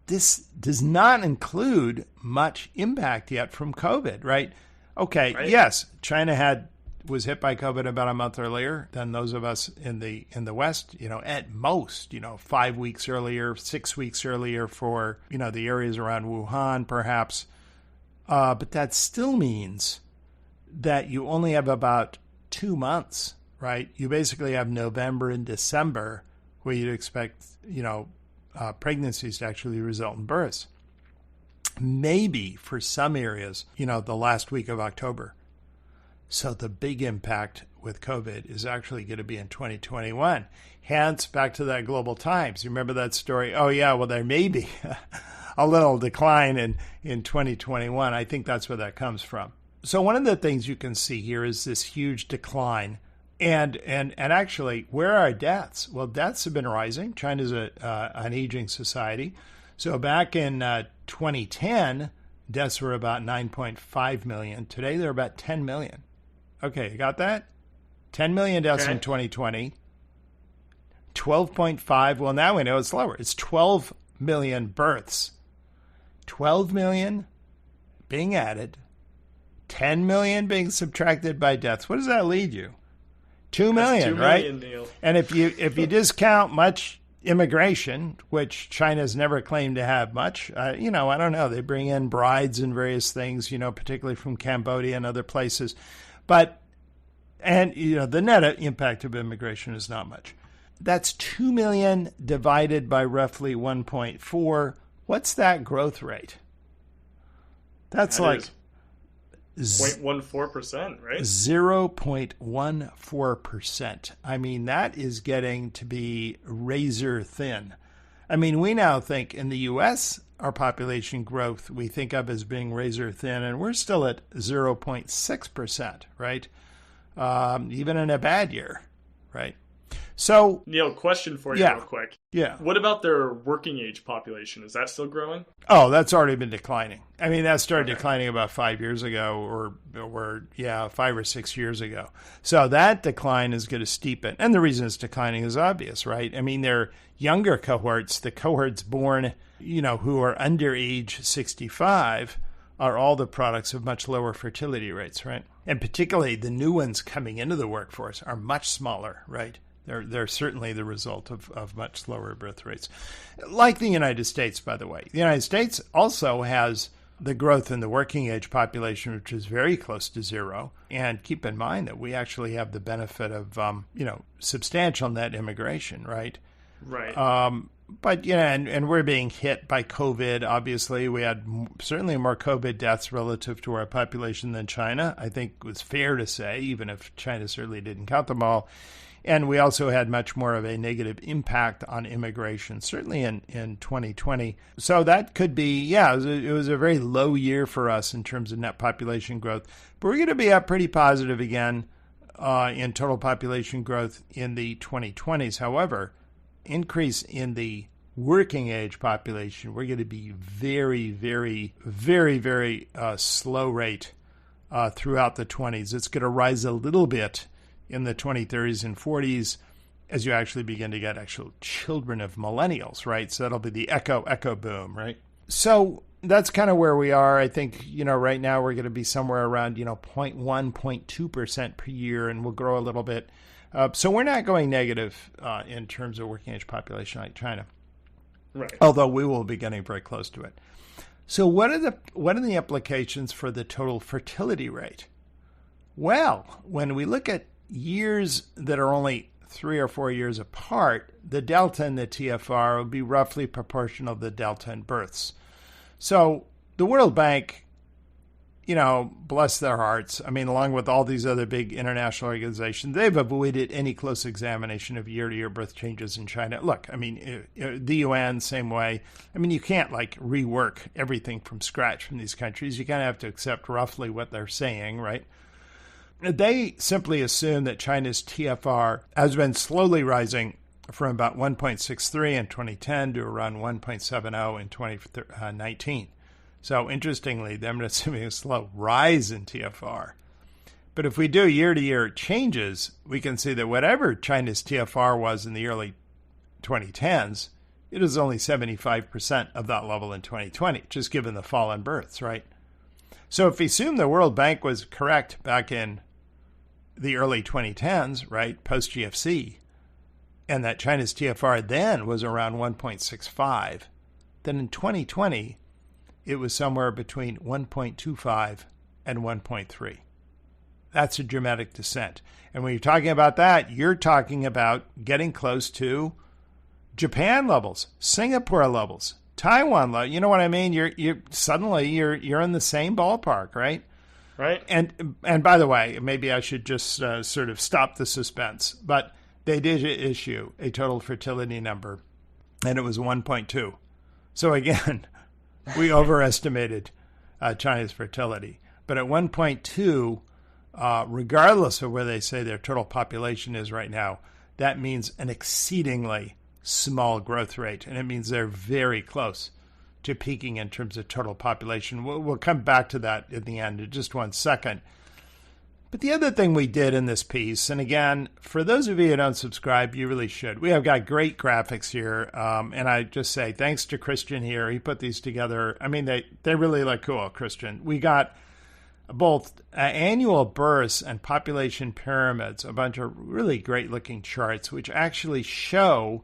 This does not include much impact yet from COVID, right? Okay, yes, China was hit by COVID about a month earlier than those of us in the West, at most, 5 weeks earlier, 6 weeks earlier for, the areas around Wuhan, perhaps. But that still means that you only have about 2 months, right? You basically have November and December where you'd expect, pregnancies to actually result in births. Maybe for some areas, the last week of October. So the big impact with COVID is actually going to be in 2021. Hence, back to that Global Times. You remember that story? Oh, yeah, well, there may be a little decline in 2021. I think that's where that comes from. So one of the things you can see here is this huge decline. And actually, where are deaths? Well, deaths have been rising. China's an aging society. So back in 2010, deaths were about 9.5 million. Today, they're about 10 million. Okay, you got that? 10 million deaths in 2020. 12.5. Well, now we know it's lower. It's 12 million births. 12 million being added. 10 million being subtracted by deaths. What does that lead you? 2 million, right? 2 million, Neil. And if you discount much immigration, which China's never claimed to have much, I don't know. They bring in brides and various things, particularly from Cambodia and other places. But, the net impact of immigration is not much. That's 2 million divided by roughly 1.4. What's that growth rate? That's 0.14%, right? 0.14%. I mean, that is getting to be razor thin. I mean, we now think in the U.S., our population growth we think of as being razor thin, and we're still at 0.6%, right? Even in a bad year, right? So, Neil, question for you real quick. Yeah. What about their working age population? Is that still growing? Oh, that's already been declining. I mean, that started declining about 5 years ago or 5 or 6 years ago. So that decline is going to steepen. And the reason it's declining is obvious, right? I mean, they're younger cohorts, the cohorts born, who are under age 65 are all the products of much lower fertility rates, right? And particularly the new ones coming into the workforce are much smaller, right? They're certainly the result of much lower birth rates. Like the United States, by the way. The United States also has the growth in the working age population, which is very close to zero. And keep in mind that we actually have the benefit of, substantial net immigration, right? Right. But, and we're being hit by COVID, obviously. We had certainly more COVID deaths relative to our population than China, I think it was fair to say, even if China certainly didn't count them all. And we also had much more of a negative impact on immigration, certainly in 2020. So that could be, it was a very low year for us in terms of net population growth. But we're going to be up pretty positive again in total population growth in the 2020s. However, increase in the working age population, we're going to be very, very, very, very slow rate throughout the 20s. It's going to rise a little bit in the 2030s and 40s as you actually begin to get actual children of millennials, right? So that'll be the echo boom, right? So that's kind of where we are. I think, right now we're going to be somewhere around, 0.1, 0.2% per year, and we'll grow a little bit. So we're not going negative in terms of working age population like China. Right. Although we will be getting very close to it. So what are the implications for the total fertility rate? Well, when we look at years that are only 3 or 4 years apart, the delta in the TFR will be roughly proportional to the delta in births. So the World Bank, bless their hearts, I mean, along with all these other big international organizations, they've avoided any close examination of year-to-year birth changes in China. Look, I mean, the UN, same way. I mean, you can't rework everything from scratch from these countries. You kind of have to accept roughly what they're saying, right? They simply assume that China's TFR has been slowly rising from about 1.63 in 2010 to around 1.70 in 2019. So interestingly, they're assuming a slow rise in TFR. But if we do year-to-year changes, we can see that whatever China's TFR was in the early 2010s, it is only 75% of that level in 2020, just given the fall in births, right? So if we assume the World Bank was correct back in the early 2010s, right, post-GFC, and that China's TFR then was around 1.65, then in 2020, it was somewhere between 1.25 and 1.3. That's a dramatic descent. And when you're talking about that, you're talking about getting close to Japan levels, Singapore levels, Taiwan level. You know what I mean? You're suddenly in the same ballpark, right? Right. And by the way, maybe I should just sort of stop the suspense, but they did issue a total fertility number, and it was 1.2. So again, we overestimated China's fertility. But at 1.2, regardless of where they say their total population is right now, that means an exceedingly small growth rate, and it means they're very close to peaking in terms of total population. We'll come back to that in the end in just 1 second. But the other thing we did in this piece, and again, for those of you who don't subscribe, you really should. We have got great graphics here, and I just say thanks to Christian here. He put these together. I mean, they really look cool, Christian. We got both annual births and population pyramids, a bunch of really great-looking charts, which actually show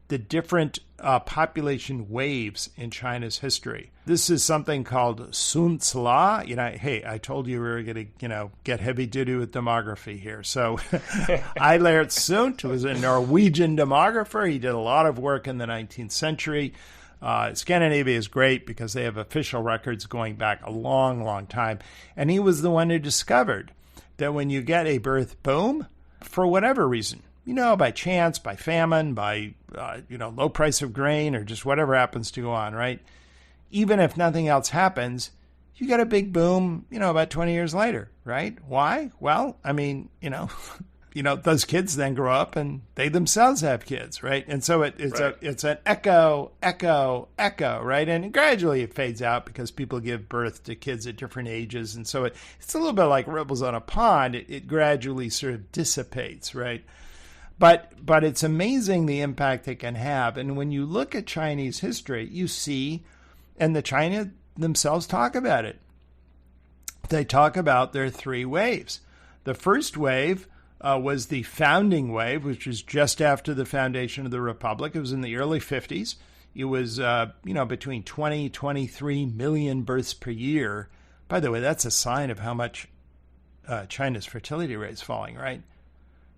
the different population waves in China's history. This is something called Sun's Law. Hey, I told you we were going to, get heavy duty with demography here. So Eilert Sundt was a Norwegian demographer. He did a lot of work in the 19th century. Scandinavia is great because they have official records going back a long, long time. And he was the one who discovered that when you get a birth boom, for whatever reason, by chance, by famine, by, low price of grain, or just whatever happens to go on, right? Even if nothing else happens, you get a big boom, about 20 years later, right? Why? Well, those kids then grow up and they themselves have kids, right? And so it's an echo, right? And gradually it fades out because people give birth to kids at different ages. And so it's a little bit like ripples on a pond. It gradually sort of dissipates, right? But it's amazing the impact it can have. And when you look at Chinese history, you see, and the China themselves talk about it. They talk about their three waves. The first wave was the founding wave, which was just after the foundation of the Republic. It was in the early 50s. It was, between 20, 23 million births per year. By the way, that's a sign of how much China's fertility rate is falling, right?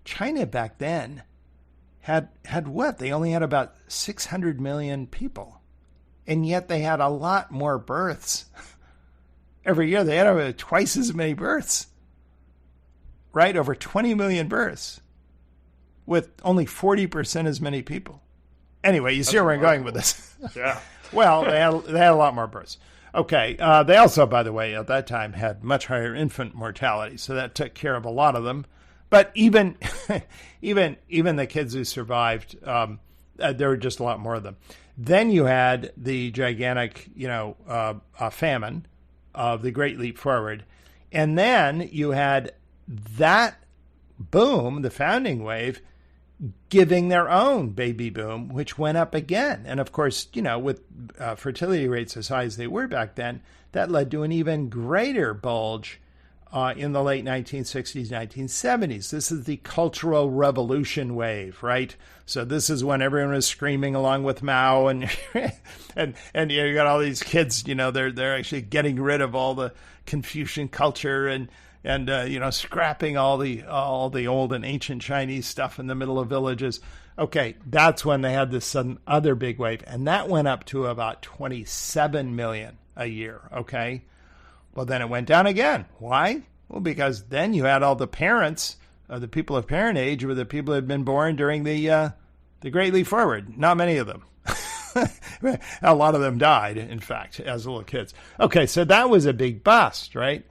China back then had what? They only had about 600 million people. And yet they had a lot more births. Every year they had over twice as many births. Right? Over 20 million births with only 40% as many people. Anyway, you see where I'm going with this. Yeah. Well, they had a lot more births. Okay. They also, by the way, at that time had much higher infant mortality. So that took care of a lot of them. But even the kids who survived, there were just a lot more of them. Then you had the gigantic, famine of the Great Leap Forward. And then you had that boom, the founding wave, giving their own baby boom, which went up again. And of course, with fertility rates as high as they were back then, that led to an even greater bulge in the late 1960s, 1970s. This is the Cultural Revolution wave, right? So this is when everyone was screaming along with Mao, and and you got all these kids, they're actually getting rid of all the Confucian culture and scrapping all the old and ancient Chinese stuff in the middle of villages. Okay, that's when they had this sudden other big wave, and that went up to about 27 million a year, okay? Well, then it went down again. Why? Well, because then you had all the parents, the people of parent age, were the people who had been born during the Great Leap Forward. Not many of them. A lot of them died, in fact, as little kids. Okay, so that was a big bust, right?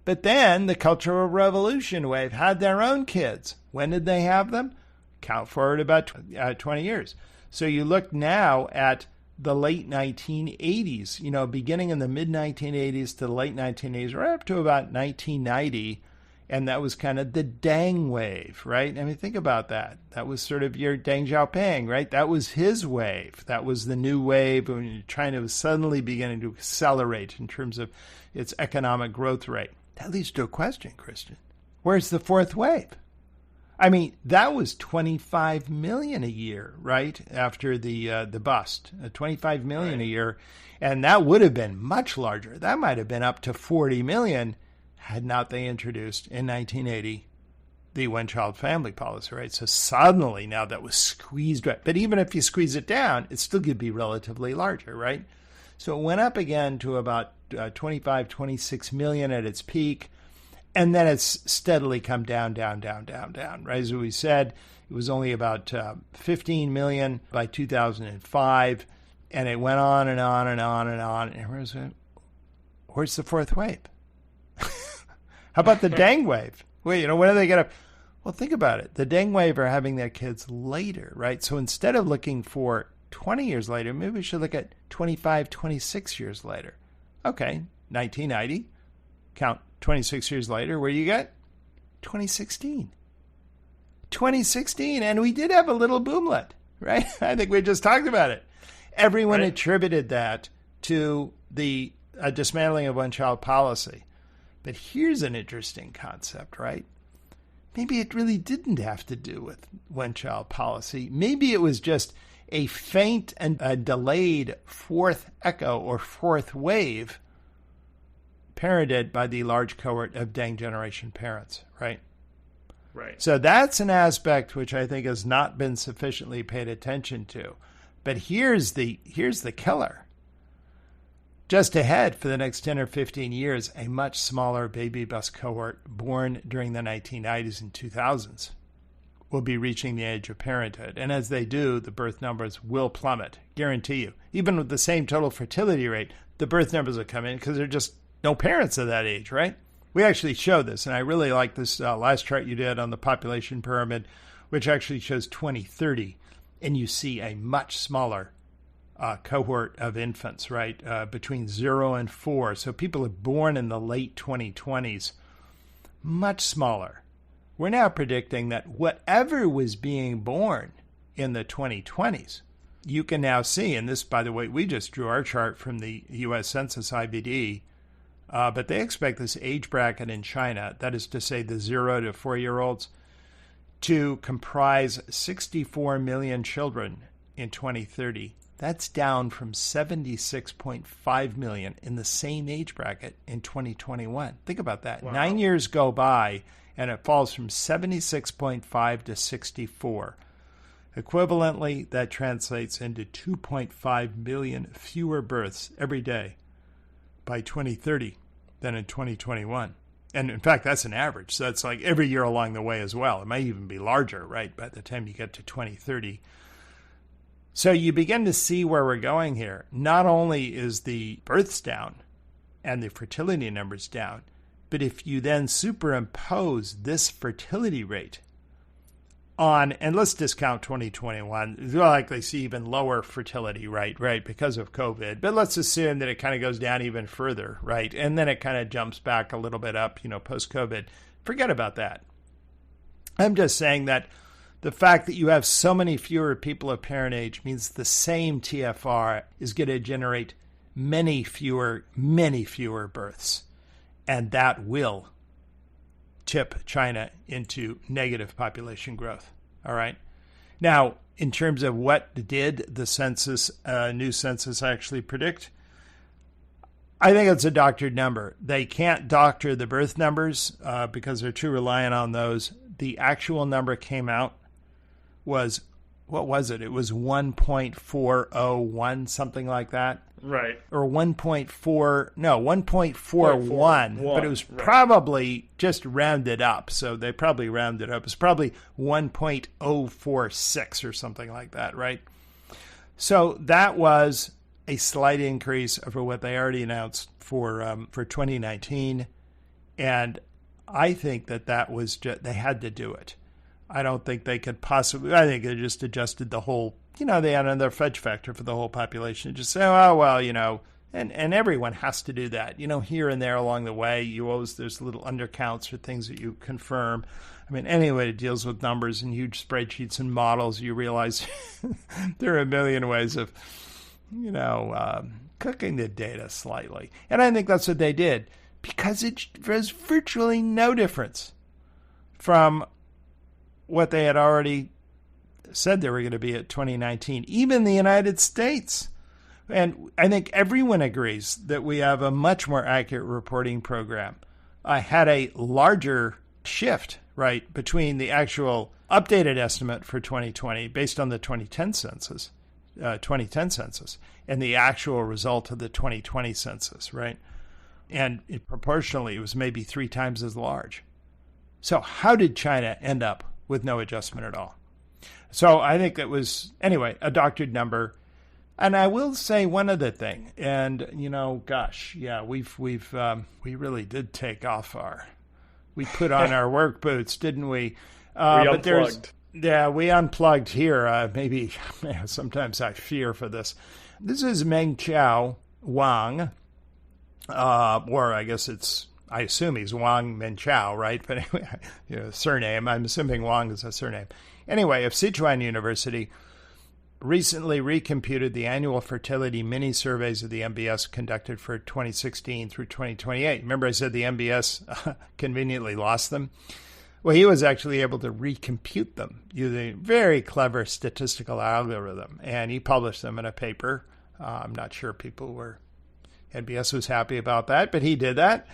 But then the Cultural Revolution wave had their own kids. When did they have them? Count forward about 20 years. So you look now at the late 1980s, beginning in the mid-1980s to the late 1980s, right up to about 1990, and that was kind of the Deng wave, right? I mean, think about that. That was sort of your Deng Xiaoping, right? That was his wave. That was the new wave when China was suddenly beginning to accelerate in terms of its economic growth rate. That leads to a question, Christian. Where's the fourth wave? I mean, that was 25 million a year, right? After the bust, 25 million a year. And that would have been much larger. That might have been up to 40 million had not they introduced in 1980 the one-child family policy, right? So suddenly now that was squeezed right. But even if you squeeze it down, it still could be relatively larger, right? So it went up again to about 25, 26 million at its peak. And then it's steadily come down, right? As we said, it was only about 15 million by 2005. And it went on and on and on and on. And where's the fourth wave? How about the Deng wave? Wait, when are they going to... Well, think about it. The Deng wave are having their kids later, right? So instead of looking for 20 years later, maybe we should look at 25, 26 years later. Okay, 1990. Count 26 years later. Where you get? 2016. 2016. And we did have a little boomlet, right? I think we just talked about it. Everyone attributed that to the dismantling of one-child policy. But here's an interesting concept, right? Maybe it really didn't have to do with one-child policy. Maybe it was just a faint and a delayed fourth echo or fourth wave parented by the large cohort of Deng generation parents, right? Right. So that's an aspect which I think has not been sufficiently paid attention to. But here's the killer. Just ahead for the next 10 or 15 years, a much smaller baby bus cohort born during the 1990s and 2000s will be reaching the age of parenthood. And as they do, the birth numbers will plummet, guarantee you. Even with the same total fertility rate, the birth numbers will come in because there are just no parents of that age, right? We actually show this, and I really like this last chart you did on the population pyramid, which actually shows 2030, and you see a much smaller cohort of infants, right, between 0 and 4. So people are born in the late 2020s, much smaller. We're now predicting that whatever was being born in the 2020s, you can now see, and this, by the way, we just drew our chart from the U.S. Census IBD, but they expect this age bracket in China, that is to say the 0 to 4-year-olds, to comprise 64 million children in 2030. That's down from 76.5 million in the same age bracket in 2021. Think about that. Wow. 9 years go by, and it falls from 76.5 to 64. Equivalently, that translates into 2.5 million fewer births every day by 2030 than in 2021. And in fact, that's an average. So that's like every year along the way as well. It might even be larger, right, by the time you get to 2030. So you begin to see where we're going here. Not only is the births down and the fertility numbers down, but if you then superimpose this fertility rate on, and let's discount 2021, you'll likely see even lower fertility, right, because of COVID. But let's assume that it kind of goes down even further, right? And then it kind of jumps back a little bit up, post-COVID. Forget about that. I'm just saying that the fact that you have so many fewer people of parent age means the same TFR is going to generate many fewer births. And that will tip China into negative population growth. All right. Now, in terms of what did the new census actually predict, I think it's a doctored number. They can't doctor the birth numbers because they're too reliant on those. The actual number came out was, what was it? It was 1.401, something like that. Right. Or 1.41, but it was probably just rounded up. So they probably rounded up. It's probably 1.046 or something like that, right? So that was a slight increase over what they already announced for 2019. And I think that was just, they had to do it. I don't think they could possibly, I think they just adjusted the whole, they had another fudge factor for the whole population. Just say, oh, well, and everyone has to do that. Here and there along the way, there's little undercounts or things that you confirm. I mean, anybody that deals with numbers and huge spreadsheets and models, you realize there are a million ways of, cooking the data slightly. And I think that's what they did because there's virtually no difference from what they had already said they were going to be at 2019, even the United States. And I think everyone agrees that we have a much more accurate reporting program. I had a larger shift, right, between the actual updated estimate for 2020 based on the 2010 census, and the actual result of the 2020 census, right? And proportionally, it was maybe 3 times as large. So how did China end up with no adjustment at all? So I think it was, anyway, a doctored number. And I will say one other thing, and we really did take off we put on our work boots, didn't we? We unplugged. We unplugged here. Maybe sometimes I fear for this. This is Mengqiao Wang, or I guess I assume he's Wang Menchao, right? But anyway, surname. I'm assuming Wang is a surname. Anyway, of Sichuan University, recently recomputed the annual fertility mini-surveys of the MBS conducted for 2016 through 2028. Remember I said the MBS conveniently lost them? Well, he was actually able to recompute them using a very clever statistical algorithm, and he published them in a paper. I'm not sure NBS was happy about that, but he did that.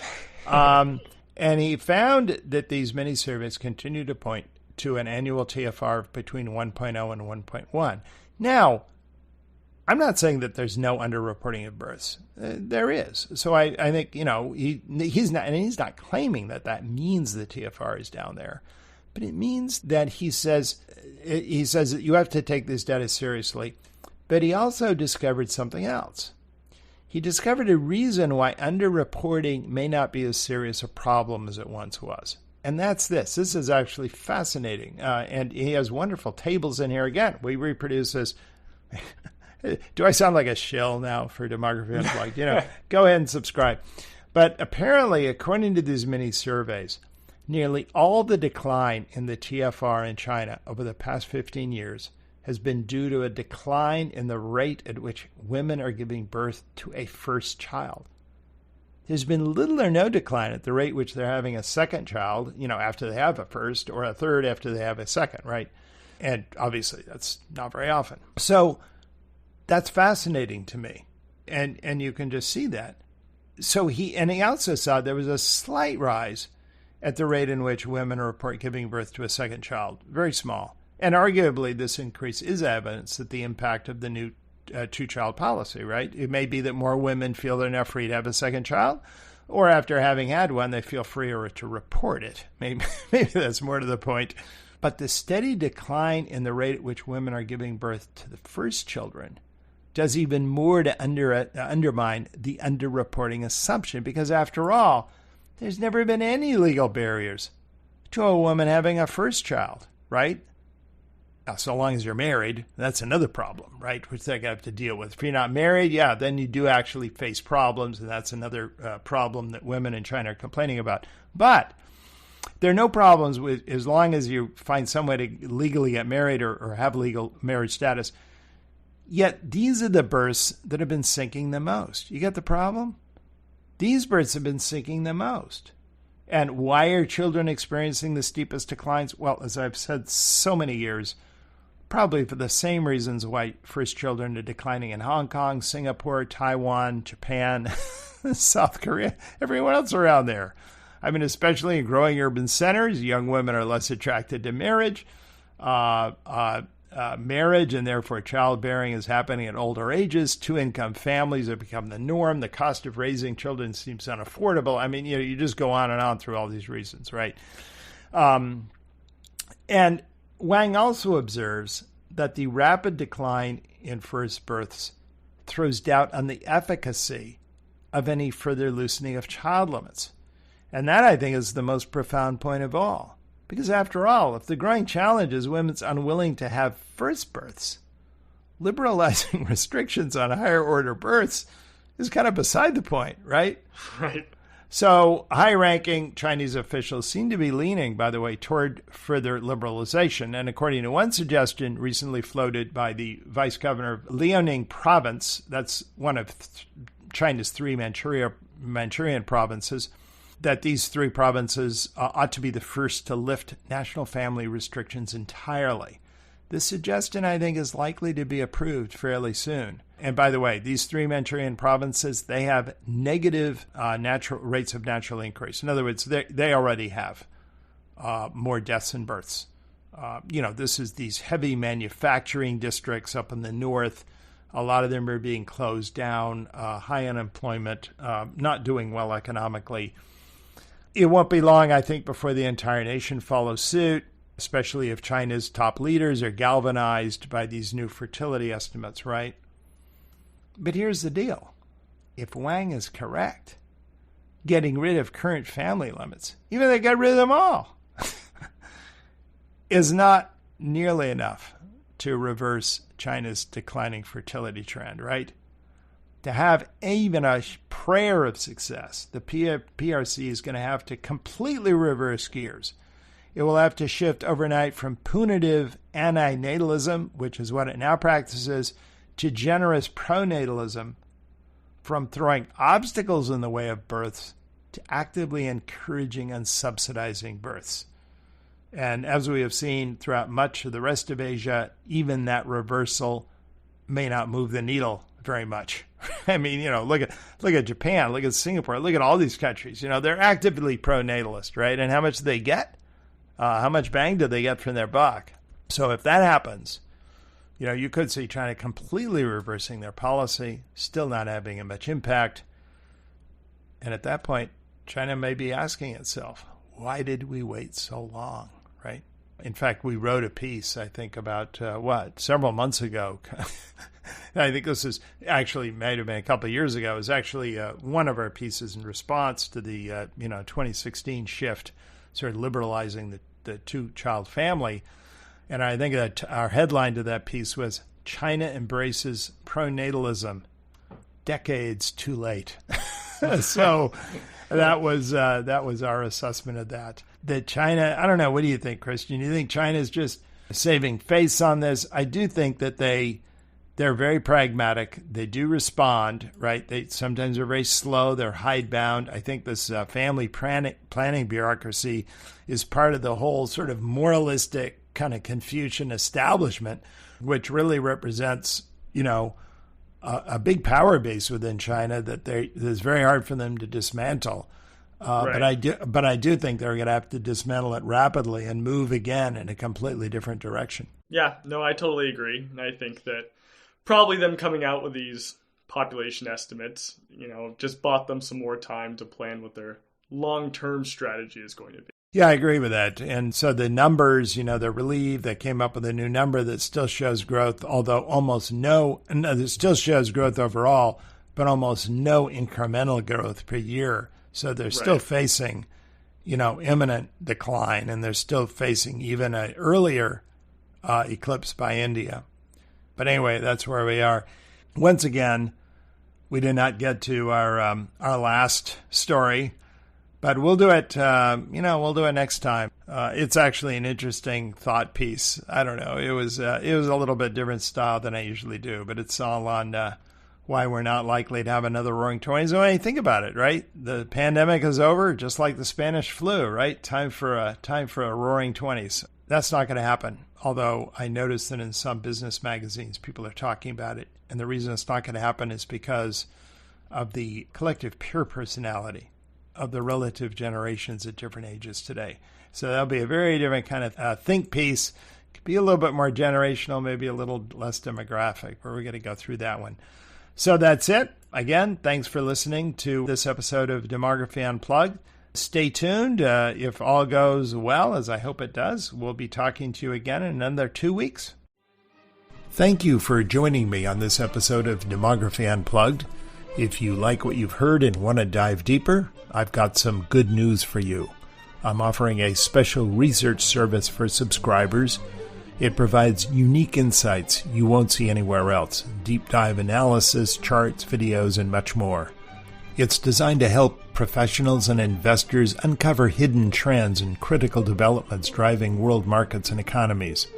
And he found that these mini-surveys continue to point to an annual TFR of between 1.0 and 1.1. Now, I'm not saying that there's no underreporting of births. There is. So I think, he's not claiming that means the TFR is down there. But it means that he says that you have to take this data seriously. But he also discovered something else. He discovered a reason why underreporting may not be as serious a problem as it once was. And that's this. This is actually fascinating. And he has wonderful tables in here. Again, we reproduce this. Do I sound like a shill now for Demography Unplugged? Go ahead and subscribe. But apparently, according to these mini surveys, nearly all the decline in the TFR in China over the past 15 years has been due to a decline in the rate at which women are giving birth to a first child. There's been little or no decline at the rate which they're having a second child, after they have a first, or a third after they have a second, right? And obviously, that's not very often. So that's fascinating to me. And you can just see that. So he also saw there was a slight rise at the rate in which women report giving birth to a second child. Very small. And arguably, this increase is evidence that the impact of the new two-child policy, right? It may be that more women feel they're now free to have a second child, or after having had one, they feel freer to report it. Maybe that's more to the point. But the steady decline in the rate at which women are giving birth to the first children does even more to undermine the underreporting assumption, because after all, there's never been any legal barriers to a woman having a first child, right? Now, so long as you're married, that's another problem, right? Which they have to deal with. If you're not married, then you do actually face problems, and that's another problem that women in China are complaining about. But there are no problems with as long as you find some way to legally get married or have legal marriage status. Yet these are the births that have been sinking the most. You get the problem? These births have been sinking the most. And why are children experiencing the steepest declines? Well, as I've said so many years, probably for the same reasons why first children are declining in Hong Kong, Singapore, Taiwan, Japan, South Korea, everyone else around there. I mean, especially in growing urban centers, young women are less attracted to marriage. Marriage and therefore childbearing is happening at older ages. Two-income families have become the norm. The cost of raising children seems unaffordable. I mean, you just go on and on through all these reasons, right? And Wang also observes that the rapid decline in first births throws doubt on the efficacy of any further loosening of child limits. And that, I think, is the most profound point of all. Because after all, if the growing challenge is women's unwilling to have first births, liberalizing restrictions on higher order births is kind of beside the point, right? Right. So high-ranking Chinese officials seem to be leaning, by the way, toward further liberalization. And according to one suggestion recently floated by the vice governor of Liaoning province, that's one of China's three Manchurian provinces, that these three provinces ought to be the first to lift national family restrictions entirely. This suggestion, I think, is likely to be approved fairly soon. And by the way, these three Manchurian provinces, they have negative natural rates of natural increase. In other words, they already have more deaths and births. This is these heavy manufacturing districts up in the north. A lot of them are being closed down, high unemployment, not doing well economically. It won't be long, I think, before the entire nation follows suit, especially if China's top leaders are galvanized by these new fertility estimates, right? But here's the deal. If Wang is correct, getting rid of current family limits, even if they got rid of them all, is not nearly enough to reverse China's declining fertility trend, right? To have even a prayer of success, the PRC is going to have to completely reverse gears. It will have to shift overnight from punitive antinatalism, which is what it now practices, to generous pronatalism, from throwing obstacles in the way of births to actively encouraging and subsidizing births. And as we have seen throughout much of the rest of Asia, even that reversal may not move the needle very much. I mean, look at Japan, look at Singapore, look at all these countries. They're actively pro-natalist, right? And how much do they get? How much bang do they get from their buck? So if that happens, You could see China completely reversing their policy, still not having much impact. And at that point, China may be asking itself, why did we wait so long, right? In fact, we wrote a piece, I think, about, several months ago. I think this is actually, might have been a couple of years ago. It was actually one of our pieces in response to the, 2016 shift, sort of liberalizing the two-child family. And I think that our headline to that piece was, China embraces pronatalism, decades too late. So that was our assessment of that. That China, I don't know, what do you think, Christian? Do you think China's just saving face on this? I do think that they're very pragmatic. They do respond, right? They sometimes are very slow. They're hidebound. I think this family planning bureaucracy is part of the whole sort of moralistic kind of Confucian establishment, which really represents, a big power base within China that it's very hard for them to dismantle. Right. But I do think they're going to have to dismantle it rapidly and move again in a completely different direction. Yeah, no, I totally agree. And I think that probably them coming out with these population estimates, just bought them some more time to plan what their long-term strategy is going to be. Yeah, I agree with that. And so the numbers, they're relieved. They came up with a new number that still shows growth, although it still shows growth overall, but almost no incremental growth per year. So they're still facing, imminent decline, and they're still facing even an earlier eclipse by India. But anyway, that's where we are. Once again, we did not get to our last story. But we'll do it, we'll do it next time. It's actually an interesting thought piece. I don't know. It was a little bit different style than I usually do, but it's all on why we're not likely to have another Roaring '20s. So when you think about it, right? The pandemic is over, just like the Spanish flu, right? Time for a Roaring '20s. That's not going to happen. Although I noticed that in some business magazines, people are talking about it. And the reason it's not going to happen is because of the collective peer personality of the relative generations at different ages today. So that'll be a very different kind of think piece. Could be a little bit more generational, maybe a little less demographic, but we're going to go through that one. So that's it. Again, thanks for listening to this episode of Demography Unplugged. Stay tuned. If all goes well, as I hope it does, we'll be talking to you again in another 2 weeks. Thank you for joining me on this episode of Demography Unplugged. If you like what you've heard and want to dive deeper, I've got some good news for you. I'm offering a special research service for subscribers. It provides unique insights you won't see anywhere else, deep dive analysis, charts, videos, and much more. It's designed to help professionals and investors uncover hidden trends and critical developments driving world markets and economies.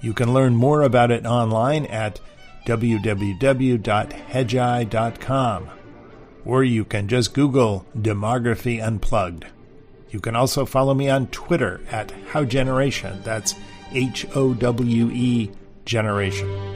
You can learn more about it online at www.hedgeye.com, or you can just Google Demography Unplugged. You can also follow me on Twitter at HowGeneration. That's HOWE Generation.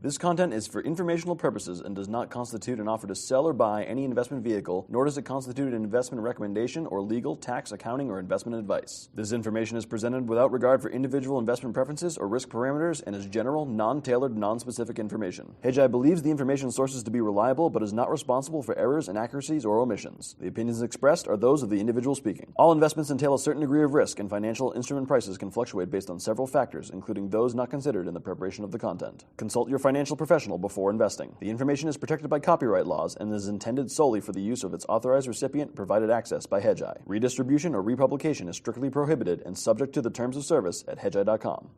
This content is for informational purposes and does not constitute an offer to sell or buy any investment vehicle, nor does it constitute an investment recommendation or legal, tax, accounting, or investment advice. This information is presented without regard for individual investment preferences or risk parameters and is general, non-tailored, non-specific information. Hedgeye believes the information sources to be reliable but is not responsible for errors, inaccuracies, or omissions. The opinions expressed are those of the individual speaking. All investments entail a certain degree of risk, and financial instrument prices can fluctuate based on several factors, including those not considered in the preparation of the content. Consult your financial professional before investing. The information is protected by copyright laws and is intended solely for the use of its authorized recipient provided access by Hedgeye. Redistribution or republication is strictly prohibited and subject to the terms of service at hedgeye.com.